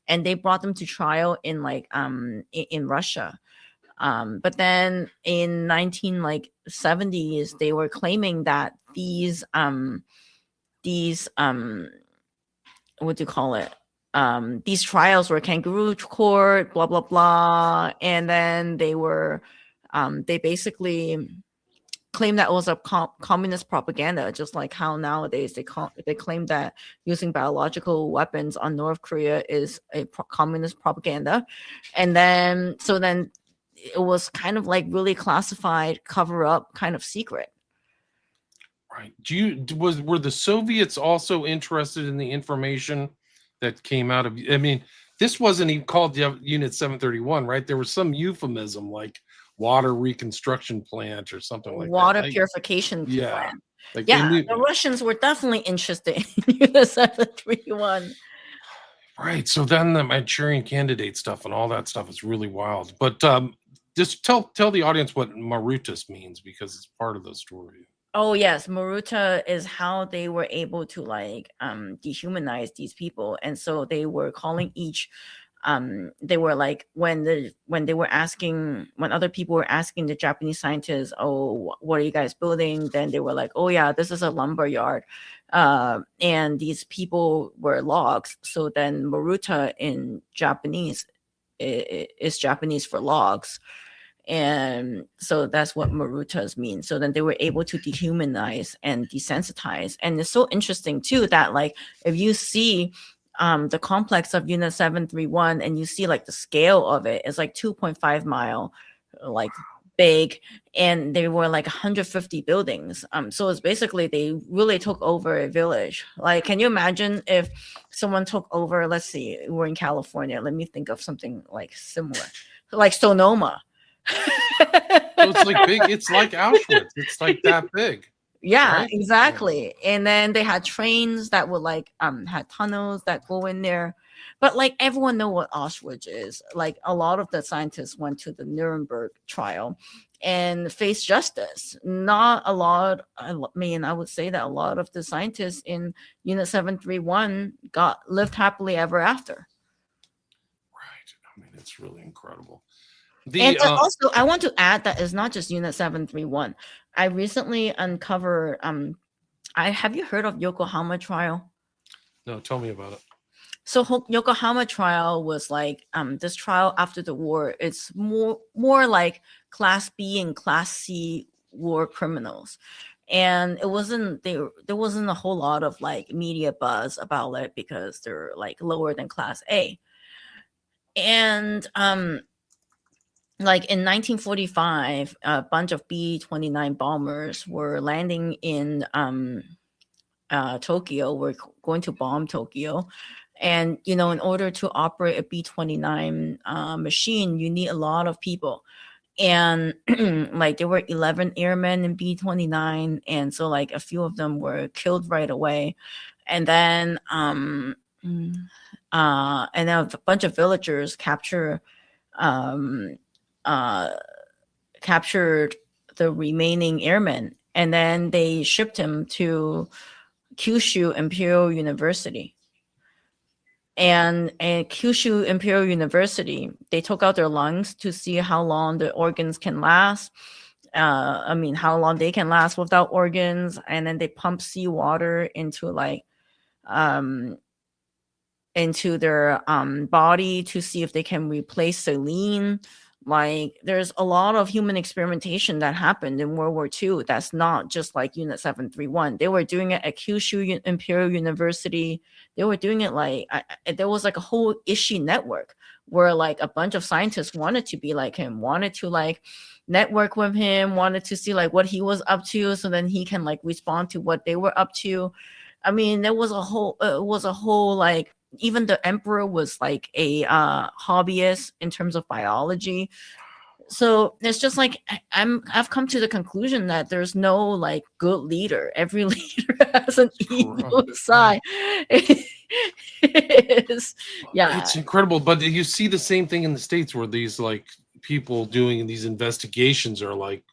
and they brought them to trial in like in Russia. But then in 1970s, they were claiming that these what do you call it? These trials were kangaroo court, blah blah blah, and then they basically claimed that it was a communist propaganda, just like how nowadays they claim that using biological weapons on North Korea is a communist propaganda. And then it was kind of like really classified, cover up, kind of secret. Right. Were the Soviets also interested in the information that came out of? I mean, this wasn't even called Unit 731, right? There was some euphemism like water reconstruction plant or something like water that. Purification yeah. plant. Like yeah, the Russians were definitely interested in Unit 731. Right. So then the Manchurian Candidate stuff and all that stuff is really wild. But just tell the audience what Marutas means, because it's part of the story. Oh yes, Maruta is how they were able to like dehumanize these people. And so they were calling each they were like when they were asking, when other people were asking the Japanese scientists, oh, what are you guys building, then they were like, oh yeah, this is a lumber yard, and these people were logs. So then Maruta in Japanese is Japanese for logs. And so that's what Marutas mean. So then they were able to dehumanize and desensitize. And it's so interesting too that like if you see the complex of Unit 731 and you see like the scale of it, it's like 2.5 mile like big, and there were like 150 buildings. So it's basically they really took over a village. Like, can you imagine if someone took over, let's see, we're in California, let me think of something like similar, like Sonoma. So it's like big, it's like Auschwitz, it's like that big. Yeah, right? exactly. And then they had trains that would like had tunnels that go in there. But like everyone know what Auschwitz is. Like a lot of the scientists went to the Nuremberg trial and faced justice. Not a lot. I mean, I would say that a lot of the scientists in Unit 731 lived happily ever after. Right. I mean, it's really incredible. And also, I want to add that it's not just Unit 731. I recently uncovered. Have you heard of Yokohama trial? No, tell me about it. So Yokohama trial was like this trial after the war. It's more like Class B and Class C war criminals, and it wasn't there wasn't a whole lot of like media buzz about it because they're like lower than Class A. And like in 1945, a bunch of B-29 bombers were landing in Tokyo. We're going to bomb Tokyo. And, you know, in order to operate a B-29 machine, you need a lot of people. And like there were 11 airmen in B-29. And so like a few of them were killed right away. And then Mm. And then a bunch of villagers um, uh, captured the remaining airmen, and then they shipped him to Kyushu Imperial University. And Kyushu Imperial University, they took out their lungs to see how long the organs can last. I mean, how long they can last without organs, and then they pump seawater um, into their body to see if they can replace saline. Like, there's a lot of human experimentation that happened in World War II. That's not just like Unit 731. They were doing it at Kyushu Imperial University. They were doing it there was like a whole Ishi network where like a bunch of scientists wanted to be like him, wanted to like network with him, wanted to see like what he was up to, so then he can like respond to what they were up to. I mean, there was a whole like, even the emperor was like a hobbyist in terms of biology. So it's just like I've come to the conclusion that there's no like good leader. Every leader has an evil side. Yeah, It's incredible, but you see the same thing in the States where these like people doing these investigations are like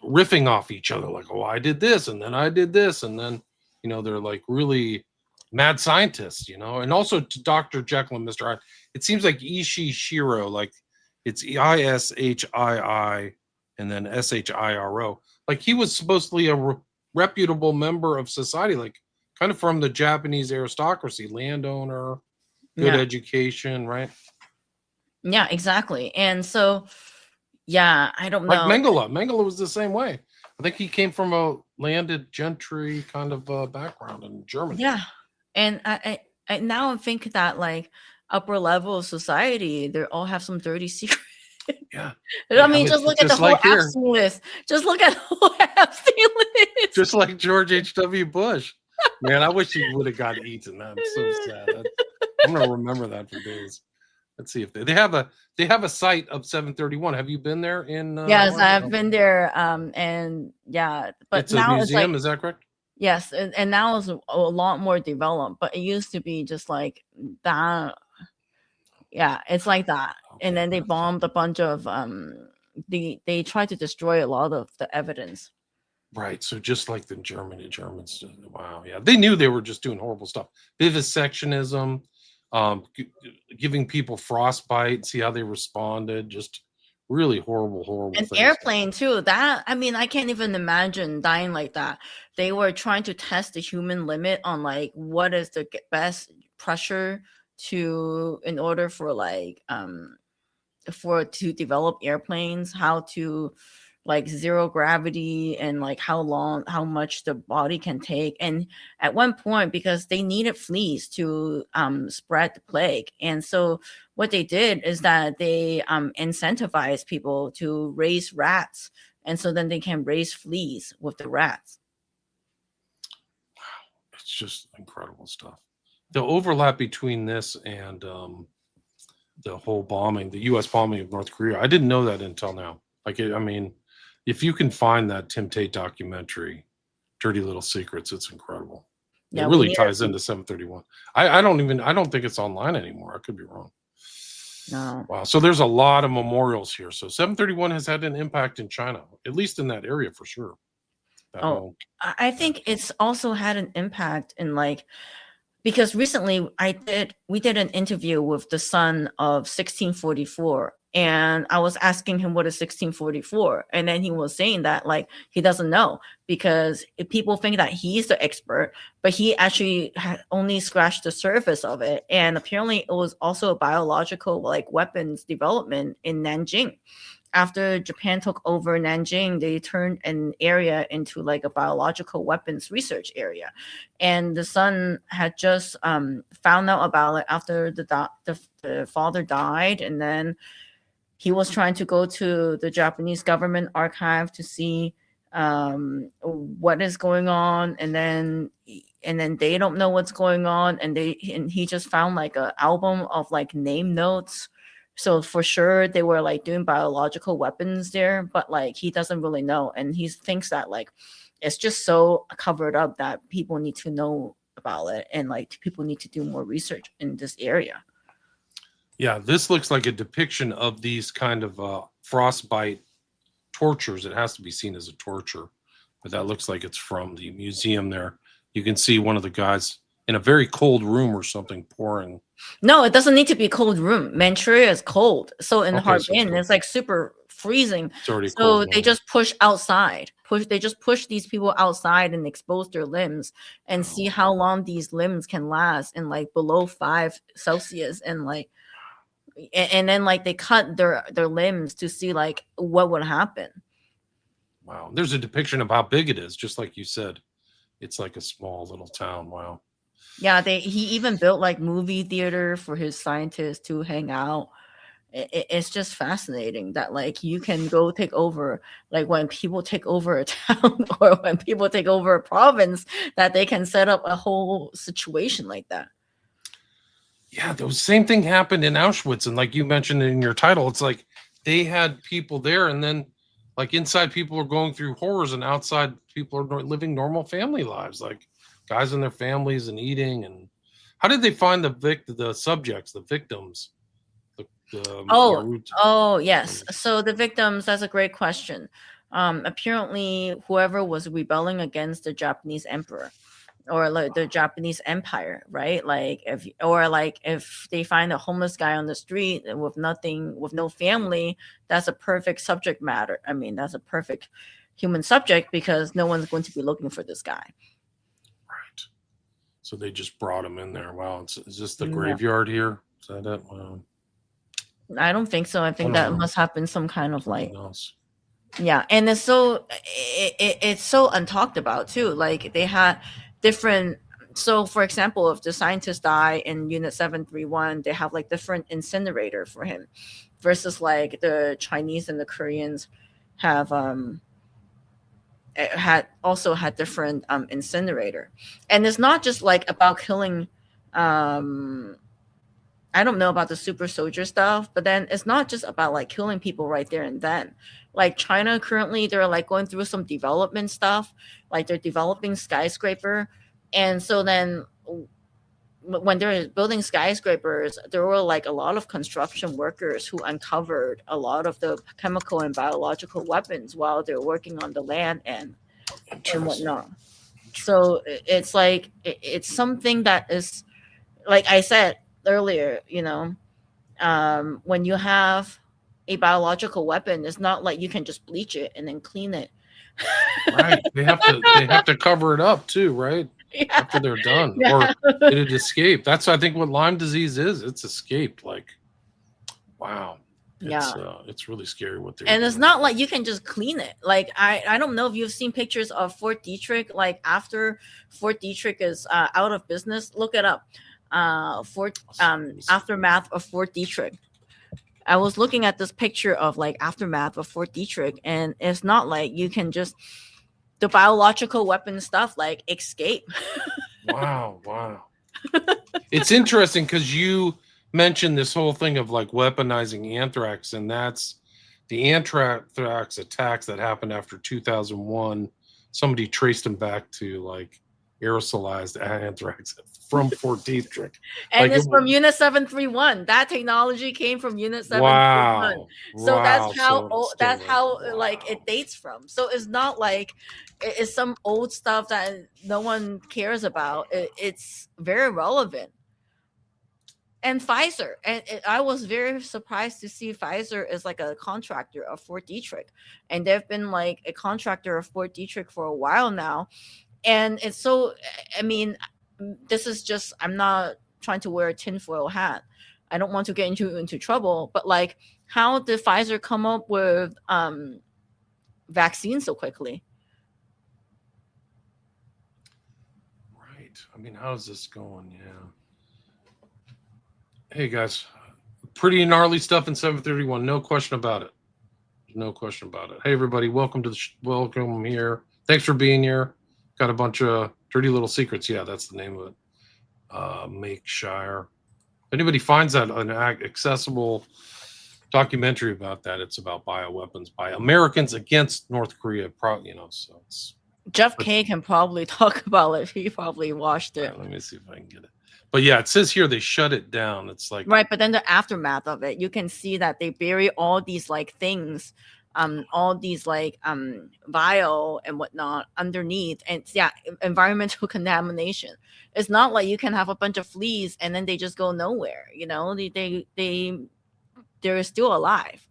riffing off each other, like, oh, I did this and then I did this, and then they're like really mad scientists, and also to Dr. Jekyll and Mr. Hyde. It seems like Ishii Shiro, like it's Ishii and then Shiro. Like he was supposedly a reputable member of society, like kind of from the Japanese aristocracy, landowner, good education, right? Yeah, exactly. And so, yeah, I don't Like know. Mengele was the same way. I think he came from a landed gentry kind of background in Germany. Yeah, and I now think that like upper level of society, they all have some dirty secret. Yeah. I mean, just look at the whole Epstein list. Just look at the whole Epstein list. Just like George H.W. Bush. Man, I wish he would have got eaten. I'm so sad. I'm gonna remember that for days. Let's see if they have a site of 731. Have you been there in? Yes, I've been there. And yeah, but it's now a museum. it's like, is that correct? Yes, and now it's a lot more developed. But it used to be just like that. Yeah, it's like that. Okay, and then they bombed a bunch of they tried to destroy a lot of the evidence. Right. So just like the Germans, wow, yeah, they knew they were just doing horrible stuff. Vivisectionism, giving people frostbite, see how they responded, just really horrible An things. Airplane too. That, I mean, I can't even imagine dying like that. They were trying to test the human limit on like what is the best pressure in order for like to develop airplanes, how to like zero gravity, and like how much the body can take. And at one point, because they needed fleas to spread the plague, and so what they did is that they incentivized people to raise rats, and so then they can raise fleas with the rats. Wow, it's just incredible stuff. The overlap between this and the whole bombing, the U.S. bombing of North Korea, I didn't know that until now. Like, I mean, if you can find that Tim Tate documentary, Dirty Little Secrets, it's incredible. Yeah, it really ties into 731. I don't think it's online anymore. I could be wrong. No. Wow. So there's a lot of memorials here. So 731 has had an impact in China, at least in that area for sure. I think it's also had an impact in like, because recently we did an interview with the son of 1644, and I was asking him what is 1644, and then he was saying that like he doesn't know, because people think that he's the expert, but he actually had only scratched the surface of it. And apparently it was also a biological like weapons development in Nanjing. After Japan took over Nanjing, they turned an area into like a biological weapons research area. And the son had just found out about it after the father died. And then he was trying to go to the Japanese government archive to see what is going on. And then they don't know what's going on. And he just found like an album of like name notes. So for sure they were like doing biological weapons there, but like he doesn't really know. And he thinks that like it's just so covered up that people need to know about it, and like people need to do more research in this area. Yeah, this looks like a depiction of these kind of frostbite tortures. It has to be seen as a torture, but that looks like it's from the museum there. You can see one of the guys in a very cold room or something pouring. No, it doesn't need to be a cold room. Manchuria is cold. So in Okay, so Harbin, it's like super freezing. It's already So cold. they just push outside. They just push these people outside and expose their limbs and see how long these limbs can last in like below 5 Celsius, and like and then like they cut their limbs to see like what would happen. Wow. There's a depiction of how big it is, just like you said. It's like a small little town. Wow. Yeah, he even built like movie theater for his scientists to hang out. It's just fascinating that like you can go take over, like when people take over a town or when people take over a province, that they can set up a whole situation like that. Yeah, the same thing happened in Auschwitz. And like you mentioned in your title, it's like they had people there, and then like inside people are going through horrors, and outside people are living normal family lives, like guys and their families and eating. And how did they find the subjects, the victims? Oh yes. So the victims, that's a great question. Apparently whoever was rebelling against the Japanese emperor or like the Japanese empire, right? Like if they find a homeless guy on the street with nothing, with no family, that's a perfect subject matter. I mean, that's a perfect human subject because no one's going to be looking for this guy. Right. So they just brought him in there. Wow. Is this the graveyard here? Is that it? Wow. I don't think so. I think that must have been some kind of like, yeah. And it's so untalked about too. Like they had different. So for example, if the scientists die in Unit 731, they have like different incinerator for him, versus like the Chinese and the Koreans have had different incinerator. And it's not just like about killing. I don't know about the super soldier stuff, but then it's not just about like killing people right there and then. Like China currently, they're like going through some development stuff, like they're developing skyscraper, and so then when they're building skyscrapers, there were like a lot of construction workers who uncovered a lot of the chemical and biological weapons while they're working on the land and whatnot. So it's like it's something that is, like I said earlier, you know, when you have a biological weapon, it's not like you can just bleach it and then clean it. Right. They have to cover it up too, right? Yeah. After they're done. Yeah. Or did it escape? That's, I think, what Lyme disease is. It's escaped. Like, wow. It's really scary what they're and doing. It's not like you can just clean it. Like I don't know if you've seen pictures of Fort Detrick. Like after Fort Detrick is out of business, look it up. Aftermath of Fort Detrick. I was looking at this picture of like aftermath of Fort Detrick, and it's not like you can just the biological weapon stuff like escape. Wow. It's interesting because you mentioned this whole thing of like weaponizing anthrax, and that's the anthrax attacks that happened after 2001. Somebody traced them back to like aerosolized anthrax from Fort Detrick. And like, it's from Unit 731. That technology came from Unit 731. Wow. So that's how like it dates from. So it's not like it's some old stuff that no one cares about. It's very relevant. And Pfizer, and I was very surprised to see Pfizer is like a contractor of Fort Detrick, and they've been like a contractor of Fort Detrick for a while now. And it's so, I mean, this is just, I'm not trying to wear a tinfoil hat. I don't want to get into trouble, but like, how did Pfizer come up with vaccines so quickly? Right. I mean, how's this going? Yeah. Hey guys, pretty gnarly stuff in 731. No question about it. No question about it. Hey everybody, welcome to welcome here. Thanks for being here. Got a bunch of dirty little secrets. Yeah, that's the name of it. Makeshire. If anybody finds that an accessible documentary about that, it's about bioweapons by Americans against North Korea. So it's Jeff But K can probably talk about it. He probably watched it. let me see if I can get it. But yeah, it says here they shut it down. It's like, Right, but then the aftermath of it, you can see that they bury all these like things, all these like vial and whatnot underneath, and it's, yeah, environmental contamination. It's not like you can have a bunch of fleas and then they just go nowhere. You know, they're still alive.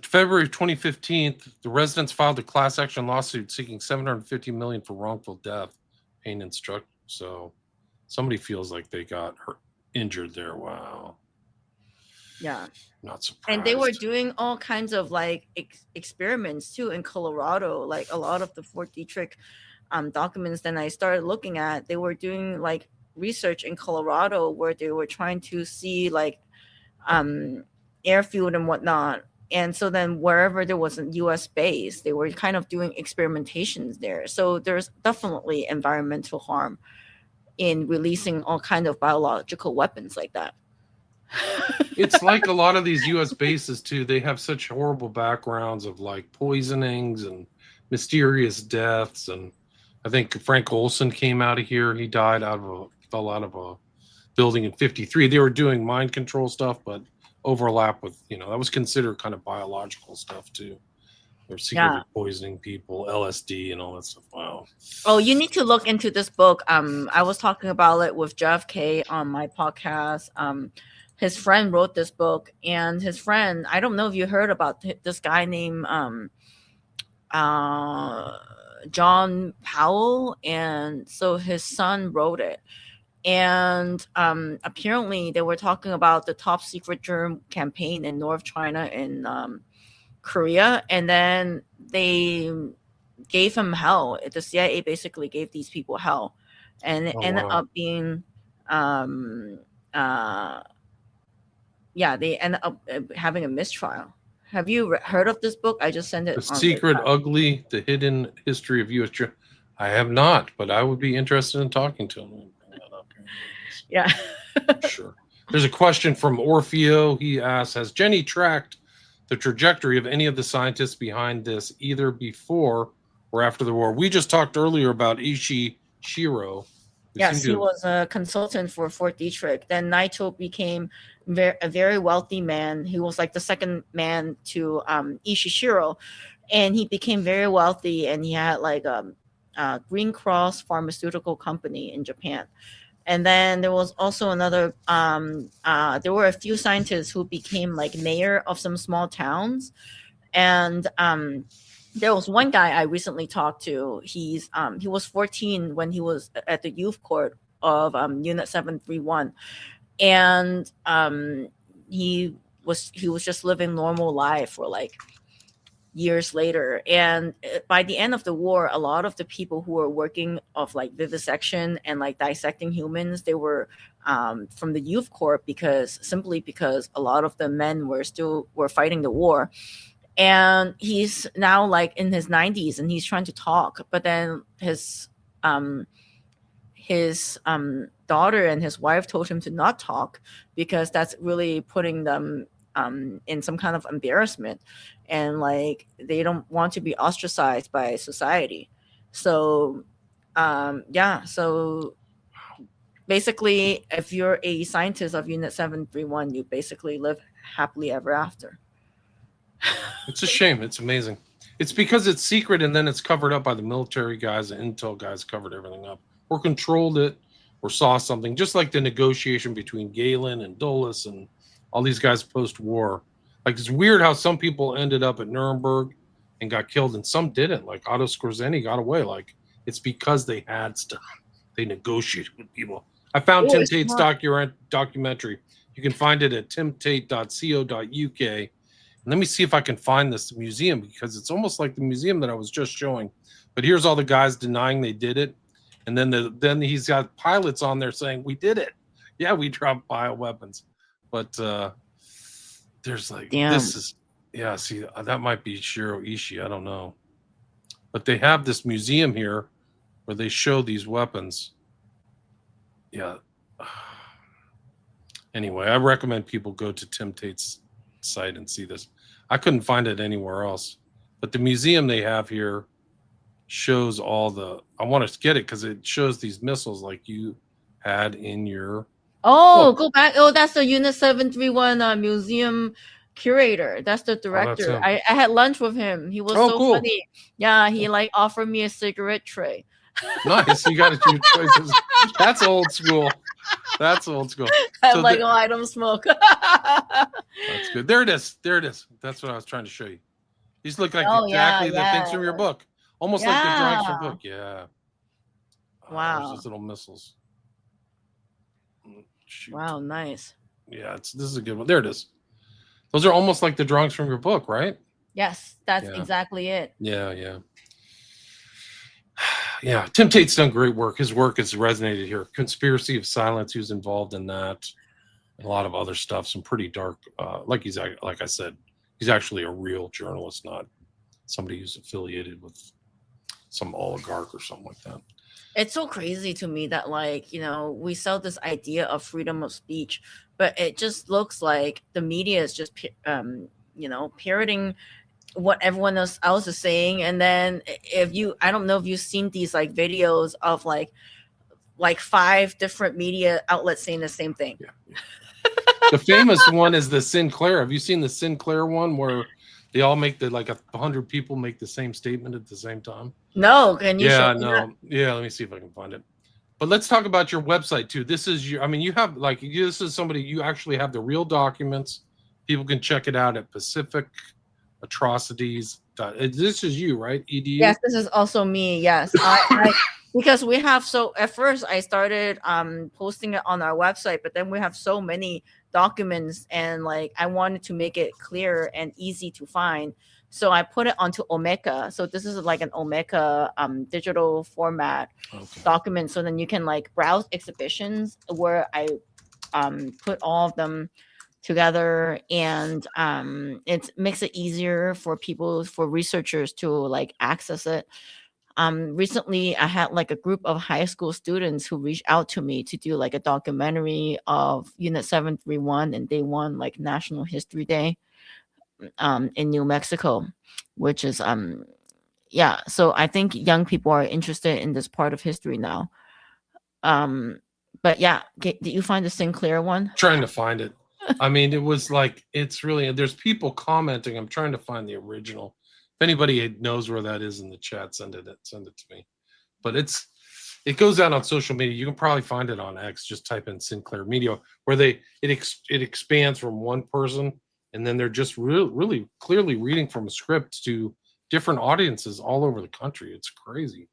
February 2015, the residents filed a class action lawsuit seeking $750 million for wrongful death, pain and struck. So somebody feels like they got hurt, injured there. Wow. Yeah. Not surprised. And they were doing all kinds of like experiments too in Colorado. Like a lot of the Fort Detrick documents that I started looking at, they were doing like research in Colorado where they were trying to see like airfield and whatnot. And so then wherever there was a US base, they were kind of doing experimentations there. So there's definitely environmental harm in releasing all kinds of biological weapons like that. It's like a lot of these US bases too. They have such horrible backgrounds of like poisonings and mysterious deaths. And I think Frank Olson came out of here. He died fell out of a building in 53. They were doing mind control stuff, but overlap with, that was considered kind of biological stuff too. They're secretly poisoning people, LSD and all that stuff. Wow. Oh, you need to look into this book. I was talking about it with Jeff K on my podcast. His friend wrote this book, and his friend, I don't know if you heard about this guy named John Powell, and so his son wrote it. And apparently they were talking about the top secret germ campaign in North China in Korea, and then they gave him hell. The CIA basically gave these people hell, and it ended up being they ended up having a mistrial. Have you heard of this book? I just sent it. The Secret Ugly, The Hidden History of U.S. I have not, but I would be interested in talking to him. Yeah. Sure. There's a question from Orfeo. He asks, has Jenny tracked the trajectory of any of the scientists behind this, either before or after the war? We just talked earlier about Ishi Shiro. Yes, he was a consultant for Fort Detrick. Then Naito became a very wealthy man. He was like the second man to Ishishiro, and he became very wealthy. And he had like a Green Cross pharmaceutical company in Japan. And then there was also another. There were a few scientists who became like mayor of some small towns, and there was one guy I recently talked to. He was 14 when he was at the youth court of Unit 731, and he was just living normal life for like years later. And by the end of the war, a lot of the people who were working of like vivisection and like dissecting humans, they were from the youth court because a lot of the men were fighting the war. And he's now like in his 90s and he's trying to talk, but then his daughter and his wife told him to not talk because that's really putting them in some kind of embarrassment, and like they don't want to be ostracized by society. So so basically if you're a scientist of Unit 731, you basically live happily ever after. It's a shame. It's amazing. It's because it's secret and then it's covered up by the military guys. The intel guys covered everything up or controlled it or saw something, just like the negotiation between Galen and Dulles and all these guys post-war. Like, it's weird how some people ended up at Nuremberg and got killed and some didn't. Like Otto Skorzeny got away. Like, it's because they had stuff. They negotiated with people. I found Tim Tate's documentary. You can find it at timtate.co.uk. Let me see if I can find this museum because it's almost like the museum that I was just showing. But here's all the guys denying they did it. And then he's got pilots on there saying, we did it. Yeah, we dropped bioweapons. But there's like, see, that might be Shiro Ishii. I don't know. But they have this museum here where they show these weapons. Yeah. Anyway, I recommend people go to Tim Tate's site and see this. I couldn't find it anywhere else. But the museum they have here shows all the. I want to get it because it shows these missiles like you had in your Oh, book. go back. Oh, that's the Unit 731 museum curator. That's the Oh, that's director. him. I had lunch with him. He was Oh, so cool. funny. Yeah, he like offered me a cigarette tray. Nice. You got it. Your choices. That's old school. That's old school. I'm So like, oh, I don't smoke. that's good. There it is. There it is. That's what I was trying to show you. These look like Oh yeah, exactly the yeah, things from your book. Almost like the drawings from yeah. book. Yeah. There's Wow, those little missiles. Shoot. wow, nice. Yeah, this is a good one. There it is. Those are almost like the drawings from your book, right? Yes, that's Yeah. exactly it. Yeah, yeah. Yeah, Tim Tate's done great work. His work has resonated here. Conspiracy of Silence, who's involved in that. A lot of other stuff, some pretty dark. Like I said, he's actually a real journalist, not somebody who's affiliated with some oligarch or something like that. It's so crazy to me that like, we sell this idea of freedom of speech, but it just looks like the media is just parroting what everyone else is saying. And then I don't know if you've seen these like videos of like 5 different media outlets saying the same thing. Yeah. The famous one is the Sinclair. Have you seen the Sinclair one where they all make 100 people make the same statement at the same time? No, can you show me that? Yeah, let me see if I can find it. But let's talk about your website too. This is you have this is somebody, you actually have the real documents. People can check it out at Pacific Atrocities. This is you, right? EDU? Yes, this is also me. Yes. Because we have, so at first I started posting it on our website, but then we have so many documents and like I wanted to make it clear and easy to find. So I put it onto Omeka. So this is like an Omeka digital format document. So then you can like browse exhibitions where I put all of them together, and it makes it easier for researchers to like access it. Recently I had like a group of high school students who reached out to me to do like a documentary of Unit 731 and Day 1, like National History Day in New Mexico, which is so I think young people are interested in this part of history now. But yeah, did you find the Sinclair one? Trying to find it. I mean, it was like, it's really, there's people commenting. I'm trying to find the original. If anybody knows where that is in the chat, send it to me. But it goes out on social media. You can probably find it on X. Just type in Sinclair Media, where it expands from one person, and then they're just really clearly reading from a script to different audiences all over the country. It's crazy.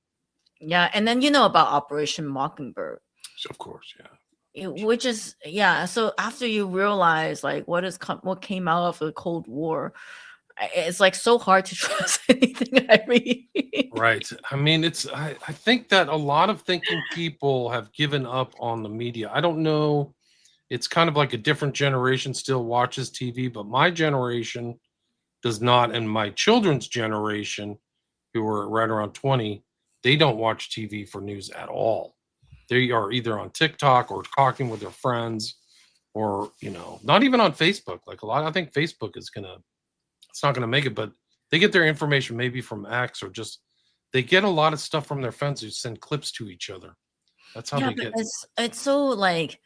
Yeah, and then about Operation Mockingbird. Of course, yeah. Which is so after you realize like what came out of the Cold War, it's like so hard to trust anything I read. Right. I mean, I think that a lot of thinking people have given up on the media. I don't know. It's kind of like a different generation still watches TV, but my generation does not, and my children's generation, who are right around 20, they don't watch TV for news at all. They are either on TikTok or talking with their friends, or not even on Facebook. Like I think Facebook it's not gonna make it, but they get their information maybe from X, or just they get a lot of stuff from their friends who send clips to each other. That's how they get. It's so like,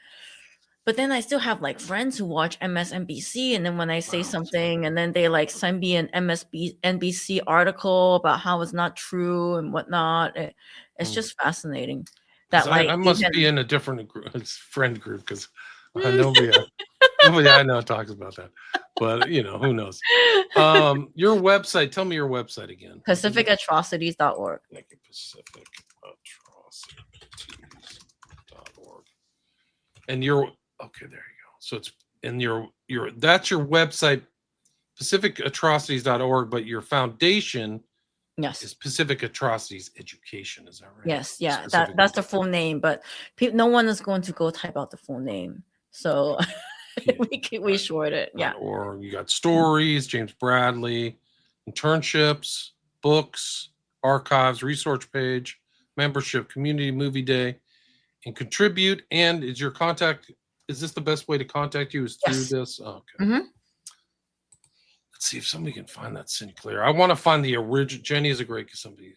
but then I still have like friends who watch MSNBC, and then when I say something, and then they like send me an MSNBC article about how it's not true and whatnot. It's just fascinating. That like I must be in a different friend group, because nobody I know talks about that. But who knows? Your website. Tell me your website again. PacificAtrocities.org. Thank you. PacificAtrocities.org. And okay. There you go. So it's in that's your website, PacificAtrocities.org. But your foundation. Yes. Is Pacific Atrocities Education, is that right? Yes, yeah. That's the full name, but no one is going to go type out the full name. So we short it. Yeah. Or you got stories, James Bradley, internships, books, archives, resource page, membership, community movie day, and contribute. And is this the best way to contact you, is through this? Oh, okay. Mm-hmm. Let's see if somebody can find that Sinclair. I want to find the original. Jenny is a great, somebody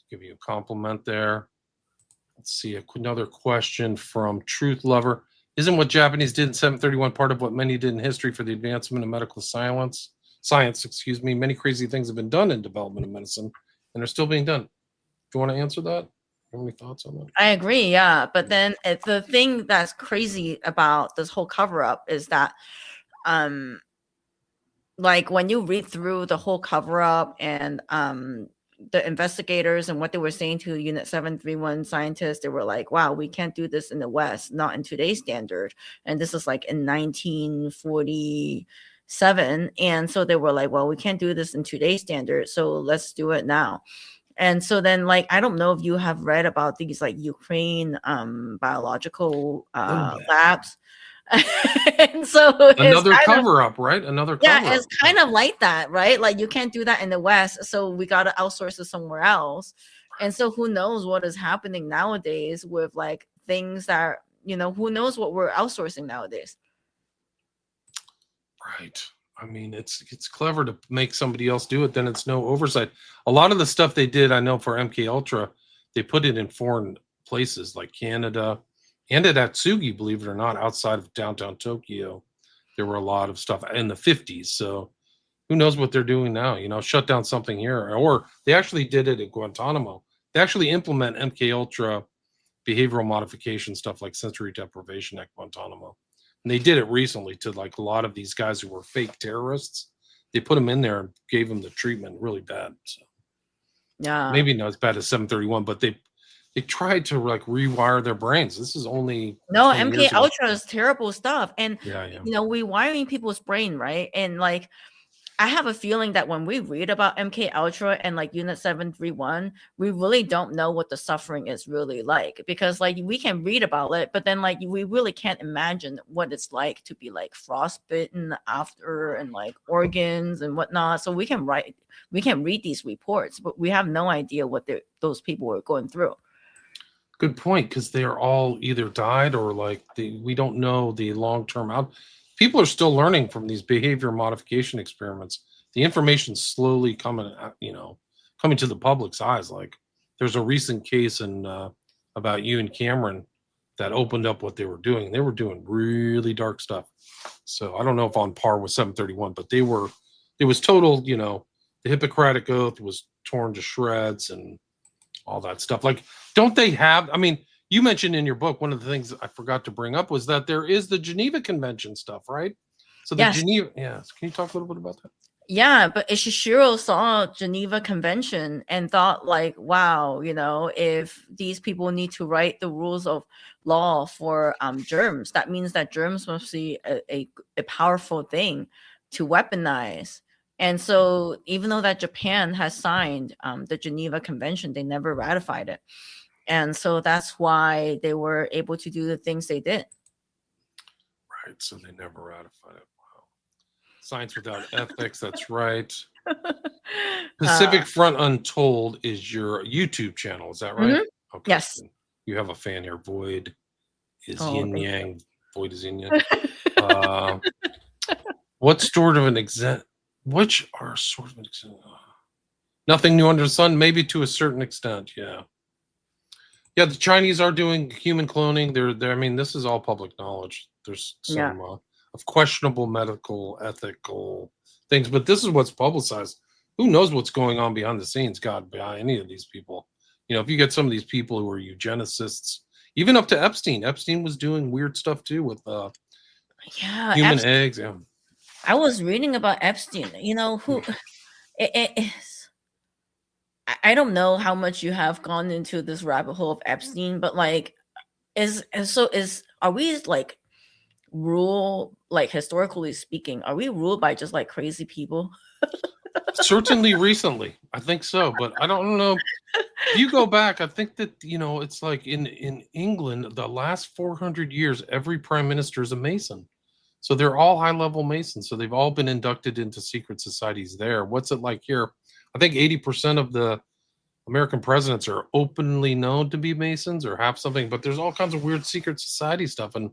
give you a compliment there. Let's see another question from Truth Lover. Isn't what Japanese did in 731 part of what many did in history for the advancement of medical science? Excuse me. Many crazy things have been done in development of medicine and are still being done. Do you want to answer that? Have any thoughts on that? I agree, yeah. But then the thing that's crazy about this whole cover up is that like when you read through the whole cover up and the investigators and what they were saying to Unit 731 scientists, they were like, wow, we can't do this in the West, not in today's standard. And this is like in 1947. And so they were like, well, we can't do this in today's standard, so let's do it now. And so then, like, I don't know if you have read about these like Ukraine biological labs. And so another cover up, right? Another cover yeah, it's kind of like that, right? Like you can't do that in the West, so we got to outsource it somewhere else. And so who knows what is happening nowadays with like things that, you know, who knows what we're outsourcing nowadays. Right. I mean, it's clever to make somebody else do it, then it's no oversight. A lot of the stuff they did, I know for MK Ultra, they put it in foreign places like Canada and at Atsugi, believe it or not, outside of downtown Tokyo. There were a lot of stuff in the 50s. So who knows what they're doing now? You know, shut down something here. Or they actually did it at Guantanamo. They actually implement MK Ultra behavioral modification stuff like sensory deprivation at Guantanamo. And they did it recently to like a lot of these guys who were fake terrorists. They put them in there and gave them the treatment really bad. So yeah, maybe not as bad as 731, but they tried to like rewire their brains. This is only MK Ultra is terrible stuff. And yeah. You know, rewiring people's brain, right? And like I have a feeling that when we read about MK Ultra and like Unit 731, we really don't know what the suffering is really like, because like we can read about it, but then like we really can't imagine what it's like to be like frostbitten after and like organs and whatnot. So we can read these reports, but we have no idea what those people were going through. Good point, because they're all either died or like we don't know the long-term out. People are still learning from these behavior modification experiments. The information's slowly coming to the public's eyes. Like there's a recent case about you and Cameron that opened up what they were doing. They were doing really dark stuff. So I don't know if on par with 731, but it was total, you know, the Hippocratic Oath was torn to shreds and all that stuff. Like, don't they have, I mean, you mentioned in your book, one of the things I forgot to bring up was that there is the Geneva Convention stuff, right? So the Geneva, yes. Can you talk a little bit about that? Yeah, but Ishishiro saw Geneva Convention and thought like, wow, you know, if these people need to write the rules of law for germs, that means that germs must be a powerful thing to weaponize. And so even though that Japan has signed the Geneva Convention, they never ratified it. And so that's why they were able to do the things they did. Right. So they never ratified it. Wow. Science without ethics. That's right. Pacific Front Untold is your YouTube channel. Is that right? Mm-hmm. Okay. Yes. You have a fan here. Void is yin yang. Void is yin yang. What sort of an exempt? Which are sort of an exempt? Nothing new under the sun. Maybe to a certain extent. Yeah. Yeah, the Chinese are doing human cloning. They're I mean, this is all public knowledge. There's some of questionable medical, ethical things, but this is what's publicized. Who knows what's going on behind the scenes, God, behind any of these people. You know, if you get some of these people who are eugenicists, even up to Epstein. Epstein was doing weird stuff too with human eggs. Yeah. I was reading about Epstein. You know, who it is. I don't know how much you have gone into this rabbit hole of Epstein, but like, are we like ruled, like historically speaking, are we ruled by just like crazy people? Certainly recently, I think so, but I don't know. If you go back, I think that, you know, it's like in England, the last 400 years, every prime minister is a Mason. So they're all high-level Masons. So they've all been inducted into secret societies there. What's it like here? I think 80% of the American presidents are openly known to be Masons or have something, but there's all kinds of weird secret society stuff. And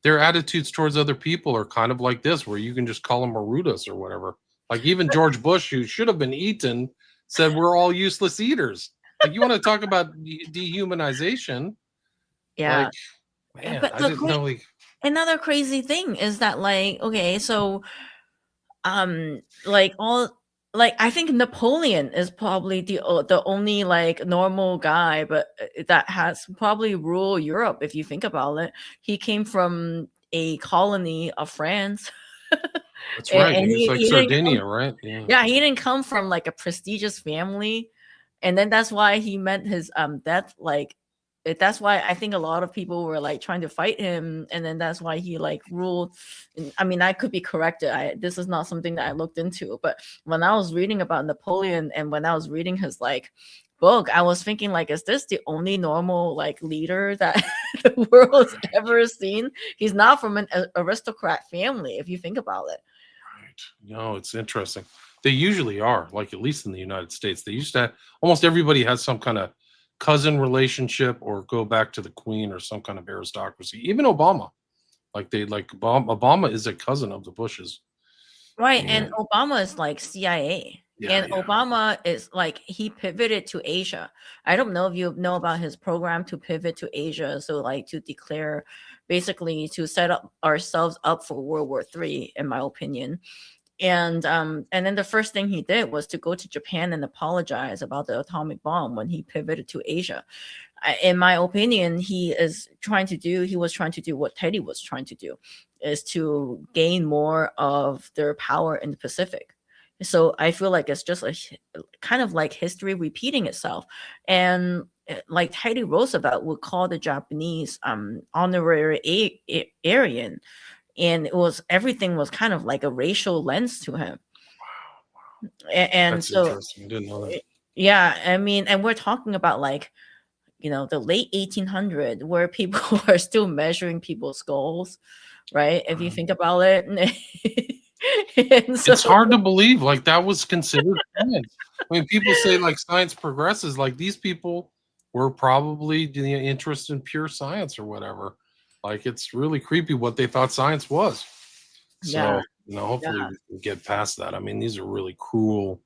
their attitudes towards other people are kind of like this, where you can just call them Marutas or whatever. Like even George Bush, who should have been eaten, said we're all useless eaters. Like you want to talk about dehumanization? Yeah. Like, man, But I didn't know. another crazy thing is that, like, okay, so like all like I think Napoleon is probably the only like normal guy, but that has probably ruled Europe. If you think about it, he came from a colony of France. That's right. And He was like he didn't come, Sardinia, right? Yeah. yeah, he didn't come from like a prestigious family, and then that's why he met his death. Like that's why I think a lot of people were like trying to fight him, and then that's why he like ruled. I mean, I could be corrected. This is not something that I looked into, but when I was reading about Napoleon and when I was reading his like book, I was thinking like, is this the only normal like leader that the world's ever seen? He's not from an aristocrat family, if you think about it. Right. No, it's interesting. They usually are, like at least in the United States. They used to almost everybody has some kind of cousin relationship or go back to the queen or some kind of aristocracy. Even Obama. Like they like Obama is a cousin of the Bushes. Right, and And Obama is like CIA. yeah, And yeah. Obama is like he pivoted to Asia. I don't know if you know about his program to pivot to Asia, so like to declare basically to set up ourselves up for World War III, in my opinion. And then the first thing he did was to go to Japan and apologize about the atomic bomb when he pivoted to Asia. In my opinion, he was trying to do what Teddy was trying to do, is to gain more of their power in the Pacific. So I feel like it's just a kind of like history repeating itself. And like Teddy Roosevelt would call the Japanese honorary Aryan, and everything was kind of like a racial lens to him. And That's so interesting. I didn't know that. yeah, I mean, and we're talking about like, the late 1800s, where people are still measuring people's skulls, right? If you think about it. And so It's hard to believe like that was considered science. I mean, people say like science progresses, like these people were probably interested in pure science or whatever. Like it's really creepy what they thought science was. yeah, So, hopefully yeah. we can get past that. I mean, these are really cruel.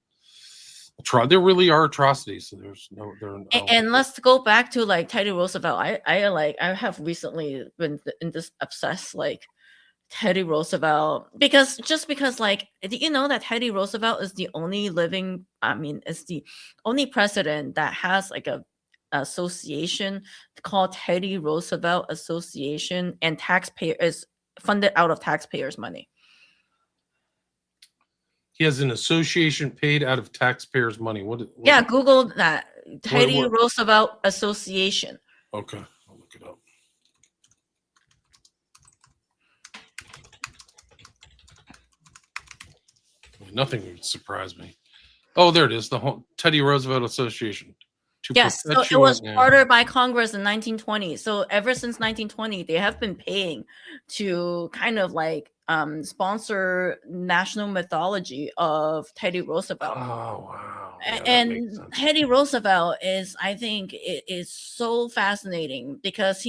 There really are atrocities. So there's no, there. I don't think And let's go back to like Teddy Roosevelt. I have recently been in this obsessed like Teddy Roosevelt, because like, do you know that Teddy Roosevelt is the only living, I mean, it's the only president that has like a association called Teddy Roosevelt Association, and taxpayer is funded out of taxpayers' money. he has an association paid out of taxpayers' money. Yeah, Google that. Teddy What? Roosevelt Association. Okay, I'll look it up. Nothing would surprise me. Oh, there it is. The Teddy Roosevelt Association. Yes, so it was chartered by Congress in 1920. So ever since 1920, they have been paying to kind of like sponsor national mythology of Teddy Roosevelt. Oh wow! Yeah, and Teddy Roosevelt is, I think, it is so fascinating because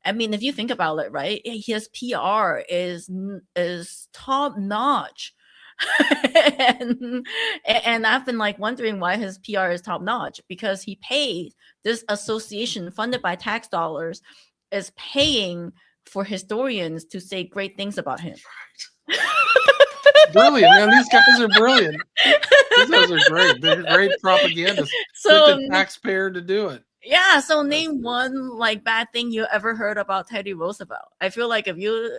I mean, if you think about it, right, his PR is top notch. and I've been like wondering why his PR is top notch, because he paid this association funded by tax dollars is paying for historians to say great things about him. Brilliant, man. These guys are brilliant. These guys are great. They're great propagandists. So get the taxpayer to do it. Yeah, so name one like bad thing you ever heard about Teddy Roosevelt. I feel like if you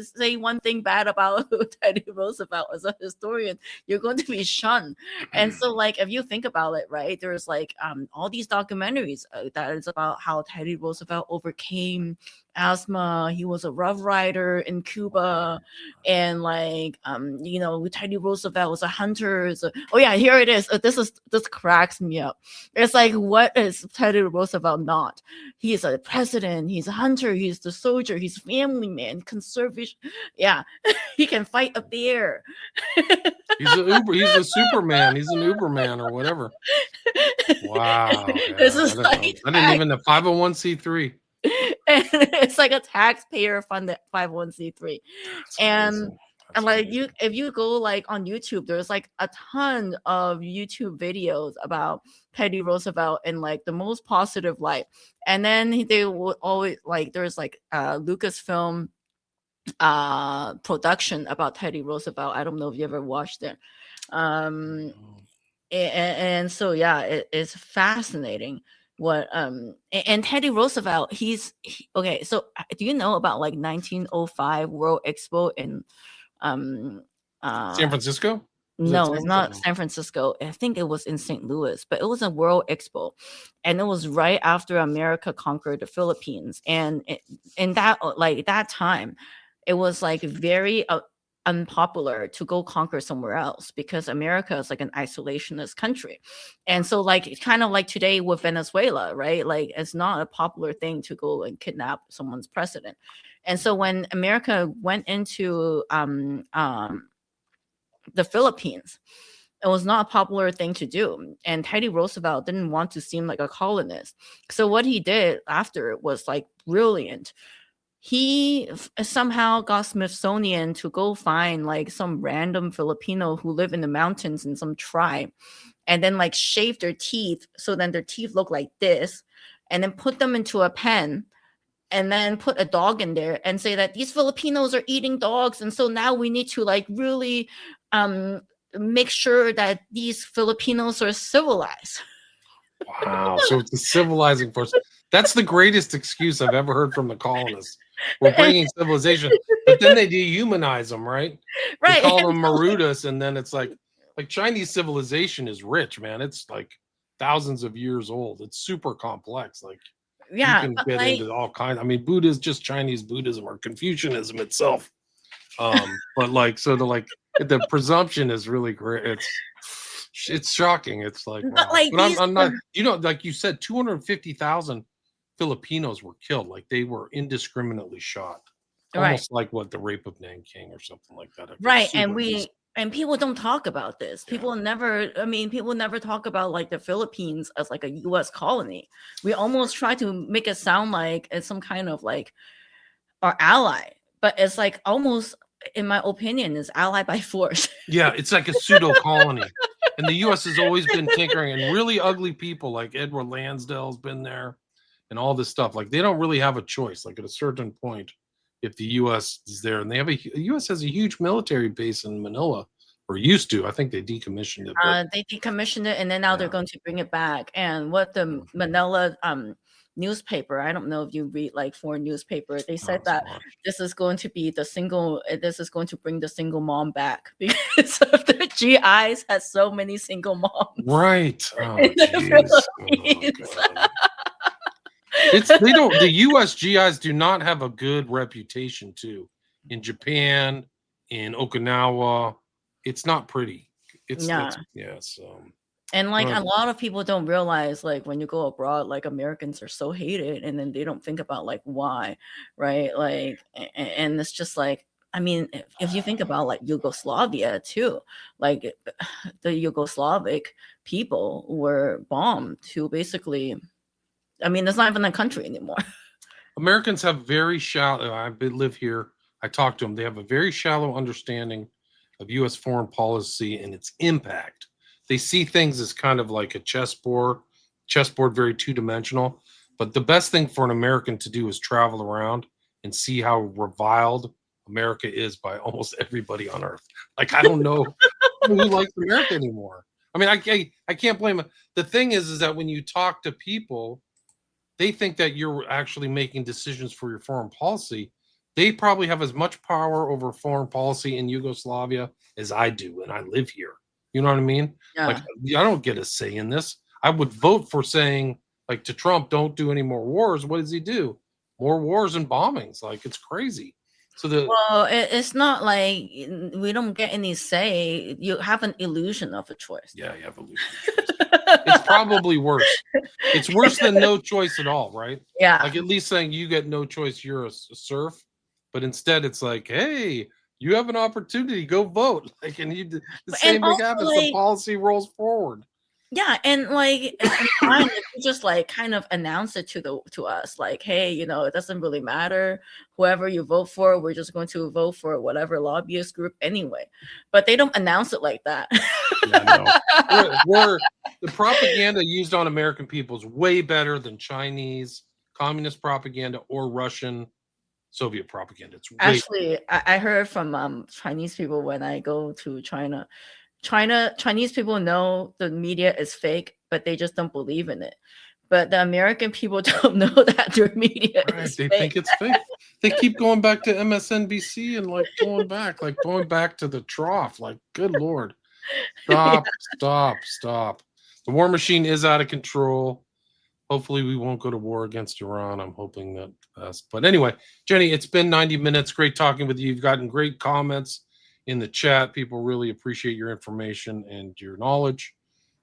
say one thing bad about Teddy Roosevelt as a historian, you're going to be shunned. And so like if you think about it, right, there's like all these documentaries that is about how Teddy Roosevelt overcame asthma. He was a rough rider in Cuba, and like Teddy Roosevelt was a hunter. Oh yeah, here it is. This cracks me up. It's like, what is Teddy Roosevelt not? He is a president. He's a hunter. He's the soldier. He's family man, conservative. Yeah, he can fight a bear. He's a Superman. He's an Uberman or whatever. Wow. Yeah, This is I didn't even the 501c3. And it's like a taxpayer funded 501c3. That's And amazing. and That's like amazing. if you go like on YouTube, there's like a ton of YouTube videos about Teddy Roosevelt in like the most positive light. And then they would always like there's like Lucasfilm production about Teddy Roosevelt. I don't know if you ever watched it. Um and so yeah, it's fascinating what and Teddy Roosevelt, okay, so do you know about like 1905 World Expo in um San uh Francisco? Was that no, San it's Francisco? not San Francisco. I think it was in St. Louis, but it was a World Expo, and it was right after America conquered the Philippines. And in that like that time, it was like very unpopular to go conquer somewhere else because America is like an isolationist country, and so like it's kind of like today with Venezuela, right? Like it's not a popular thing to go and kidnap someone's president. And so when America went into the Philippines, it was not a popular thing to do. And Teddy Roosevelt didn't want to seem like a colonist. So what he did after was like brilliant. He somehow got Smithsonian to go find like some random Filipino who live in the mountains in some tribe, and then like shave their teeth so then their teeth look like this, and then put them into a pen, and then put a dog in there and say that these Filipinos are eating dogs, and so now we need to like really um make sure that these Filipinos are civilized. Wow. So it's a civilizing force. That's the greatest excuse I've ever heard from the colonists. We're bringing civilization, but then they dehumanize them, right? They Right. call them Marutas, and then it's like Chinese civilization is rich, man. It's like thousands of years old. It's super complex. Like you Yeah, can but get like into all kinds. I mean, Buddha is just Chinese Buddhism or Confucianism itself. But like so the presumption is really great. It's shocking. It's like but wow. like But I'm not, like you said, 250,000 Filipinos were killed. Like they were indiscriminately shot. right. Almost like what the rape of Nanking or something like that. Right. Super recent. And people don't talk about this. Yeah. People never talk about like the Philippines as like a US colony. We almost try to make it sound like it's some kind of like our ally, but it's like almost, in my opinion, is ally by force. Yeah, it's like a pseudo colony. And the US has always been tinkering, and really ugly people like Edward Lansdale's been there and all this stuff. Like they don't really have a choice. Like at a certain point, if the US is there, and the US has a huge military base in Manila, or used to. I think they decommissioned it, but They decommissioned it, and then now they're yeah. going to bring it back. And what the Manila newspaper, I don't know if you read like foreign newspaper, they said Not so that much. this is going to be this is going to bring the single mom back because of the GIs has so many single moms Right. Oh in the jeez. Philippines. Oh, God. The US GIs do not have a good reputation too. In Japan, in Okinawa, it's not pretty. Yeah. So And like uh, a lot of people don't realize like when you go abroad, like Americans are so hated, and then they don't think about like why, right? Like and it's just like, I mean, if you think about like Yugoslavia too, like the Yugoslavic people were bombed to basically, I mean, it's not even a country anymore. Americans have very shallow. Live here. I talk to them. They have a very shallow understanding of U.S. foreign policy and its impact. They see things as kind of like a chessboard, very two-dimensional. But the best thing for an American to do is travel around and see how reviled America is by almost everybody on earth. Like I don't know who likes America anymore. I mean, I can't blame them. The thing is that when you talk to people, they think that you're actually making decisions for your foreign policy. They probably have as much power over foreign policy in Yugoslavia as I do, and I live here. You know what I mean? Like, Yeah. I don't get a say in this. I would vote for saying, like, to Trump, don't do any more wars. What does he do? More wars and bombings. Like, it's crazy. So Well, it's not like we don't get any say. You have an illusion of a choice. yeah, you have a losing choice. It's probably worse. It's worse than no choice at all, right? Yeah. Like at least saying you get no choice, you're a serf. But instead, it's like, hey, you have an opportunity, go vote. Like, and the And same thing also happens. The like policy rolls forward. Yeah, and like and fine if you just like kind of announce it to us, like, hey, it doesn't really matter whoever you vote for, we're just going to vote for whatever lobbyist group anyway. But they don't announce it like that. Yeah, no. We're the propaganda used on American people is way better than Chinese communist propaganda or Russian Soviet propaganda. It's way Actually, I heard from Chinese people when I go to China. Chinese people know the media is fake, but they just don't believe in it. But the American people don't know that their media right. is They fake. think it's fake. They keep going back to MSNBC and like going back to the trough. Like, good Lord. Yeah. Stop. The war machine is out of control. Hopefully we won't go to war against Iran. I'm hoping that best. But anyway, Jenny, it's been 90 minutes. Great talking with you. You've gotten great comments in the chat. People really appreciate your information and your knowledge.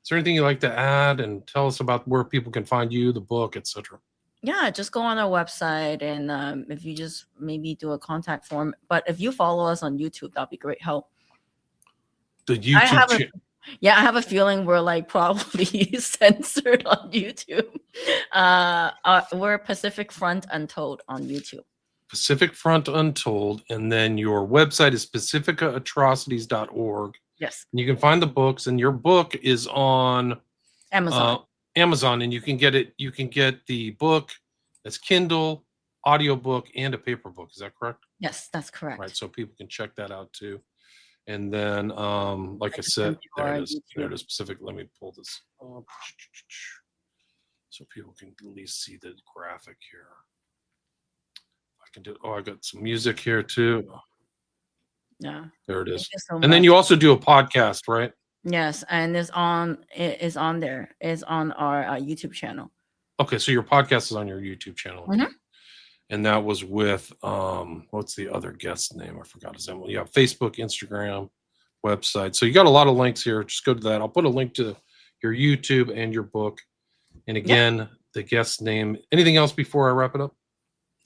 Is there anything you'd like to add and tell us about where people can find you, the book, etc.? Yeah, just go on our website and if you just maybe do a contact form. But if you follow us on YouTube, that'll be great help. The I YouTube have a channel. Yeah, I have a feeling we're like probably censored on YouTube. We're Pacific Front Untold on YouTube. Pacific Front Untold, and then your website is pacificaatrocities.org. Yes, And you can find the books, and your book is on Amazon. Amazon, and you can get it. You can get the book as Kindle, audiobook, and a paper book. Is that correct? Yes, that's correct. Right. So people can check that out too. And then, like I just said, sent you there our it is. There it YouTube. is. Pacific. Let me pull this up so people can at least see the graphic here. I can do. Oh, I got some music here too. Yeah. There it Thank is. you so And then much. you also do a podcast, right? Yes, and it is on there. It's on our YouTube channel. Okay, so your podcast is on your YouTube channel. Mhm. And that was with what's the other guest name? I forgot his name. Yeah, Facebook, Instagram, website. So you got a lot of links here. Just go to that. I'll put a link to your YouTube and your book. And Yep. again, the guest name. Anything else before I wrap it up?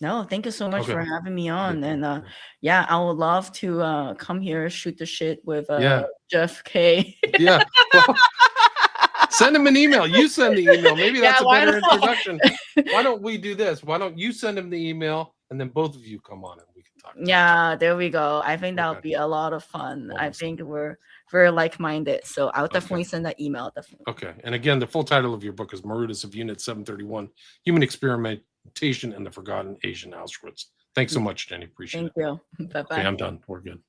No, thank you so much Okay. for having me on. Yeah. And yeah, I would love to come here, shoot the shit with Yeah. Jeff K. Yeah. Well, send him an email. You send the email. Maybe that's Yeah, a why better not? introduction. Why don't we do this? Why don't you send him the email and then both of you come on and we can talk? Yeah, there we go. I think that would Okay. be a lot of fun. I Almost. think we're very like-minded. So I'll definitely Okay. send that email. Definitely. Okay. And again, the full title of your book is Marutas of Unit 731, Human Experimentation and the Forgotten Asian Auschwitz. Thanks so much, Jenny. Appreciate Thank it. you. Bye-bye. Okay, I'm done. We're good.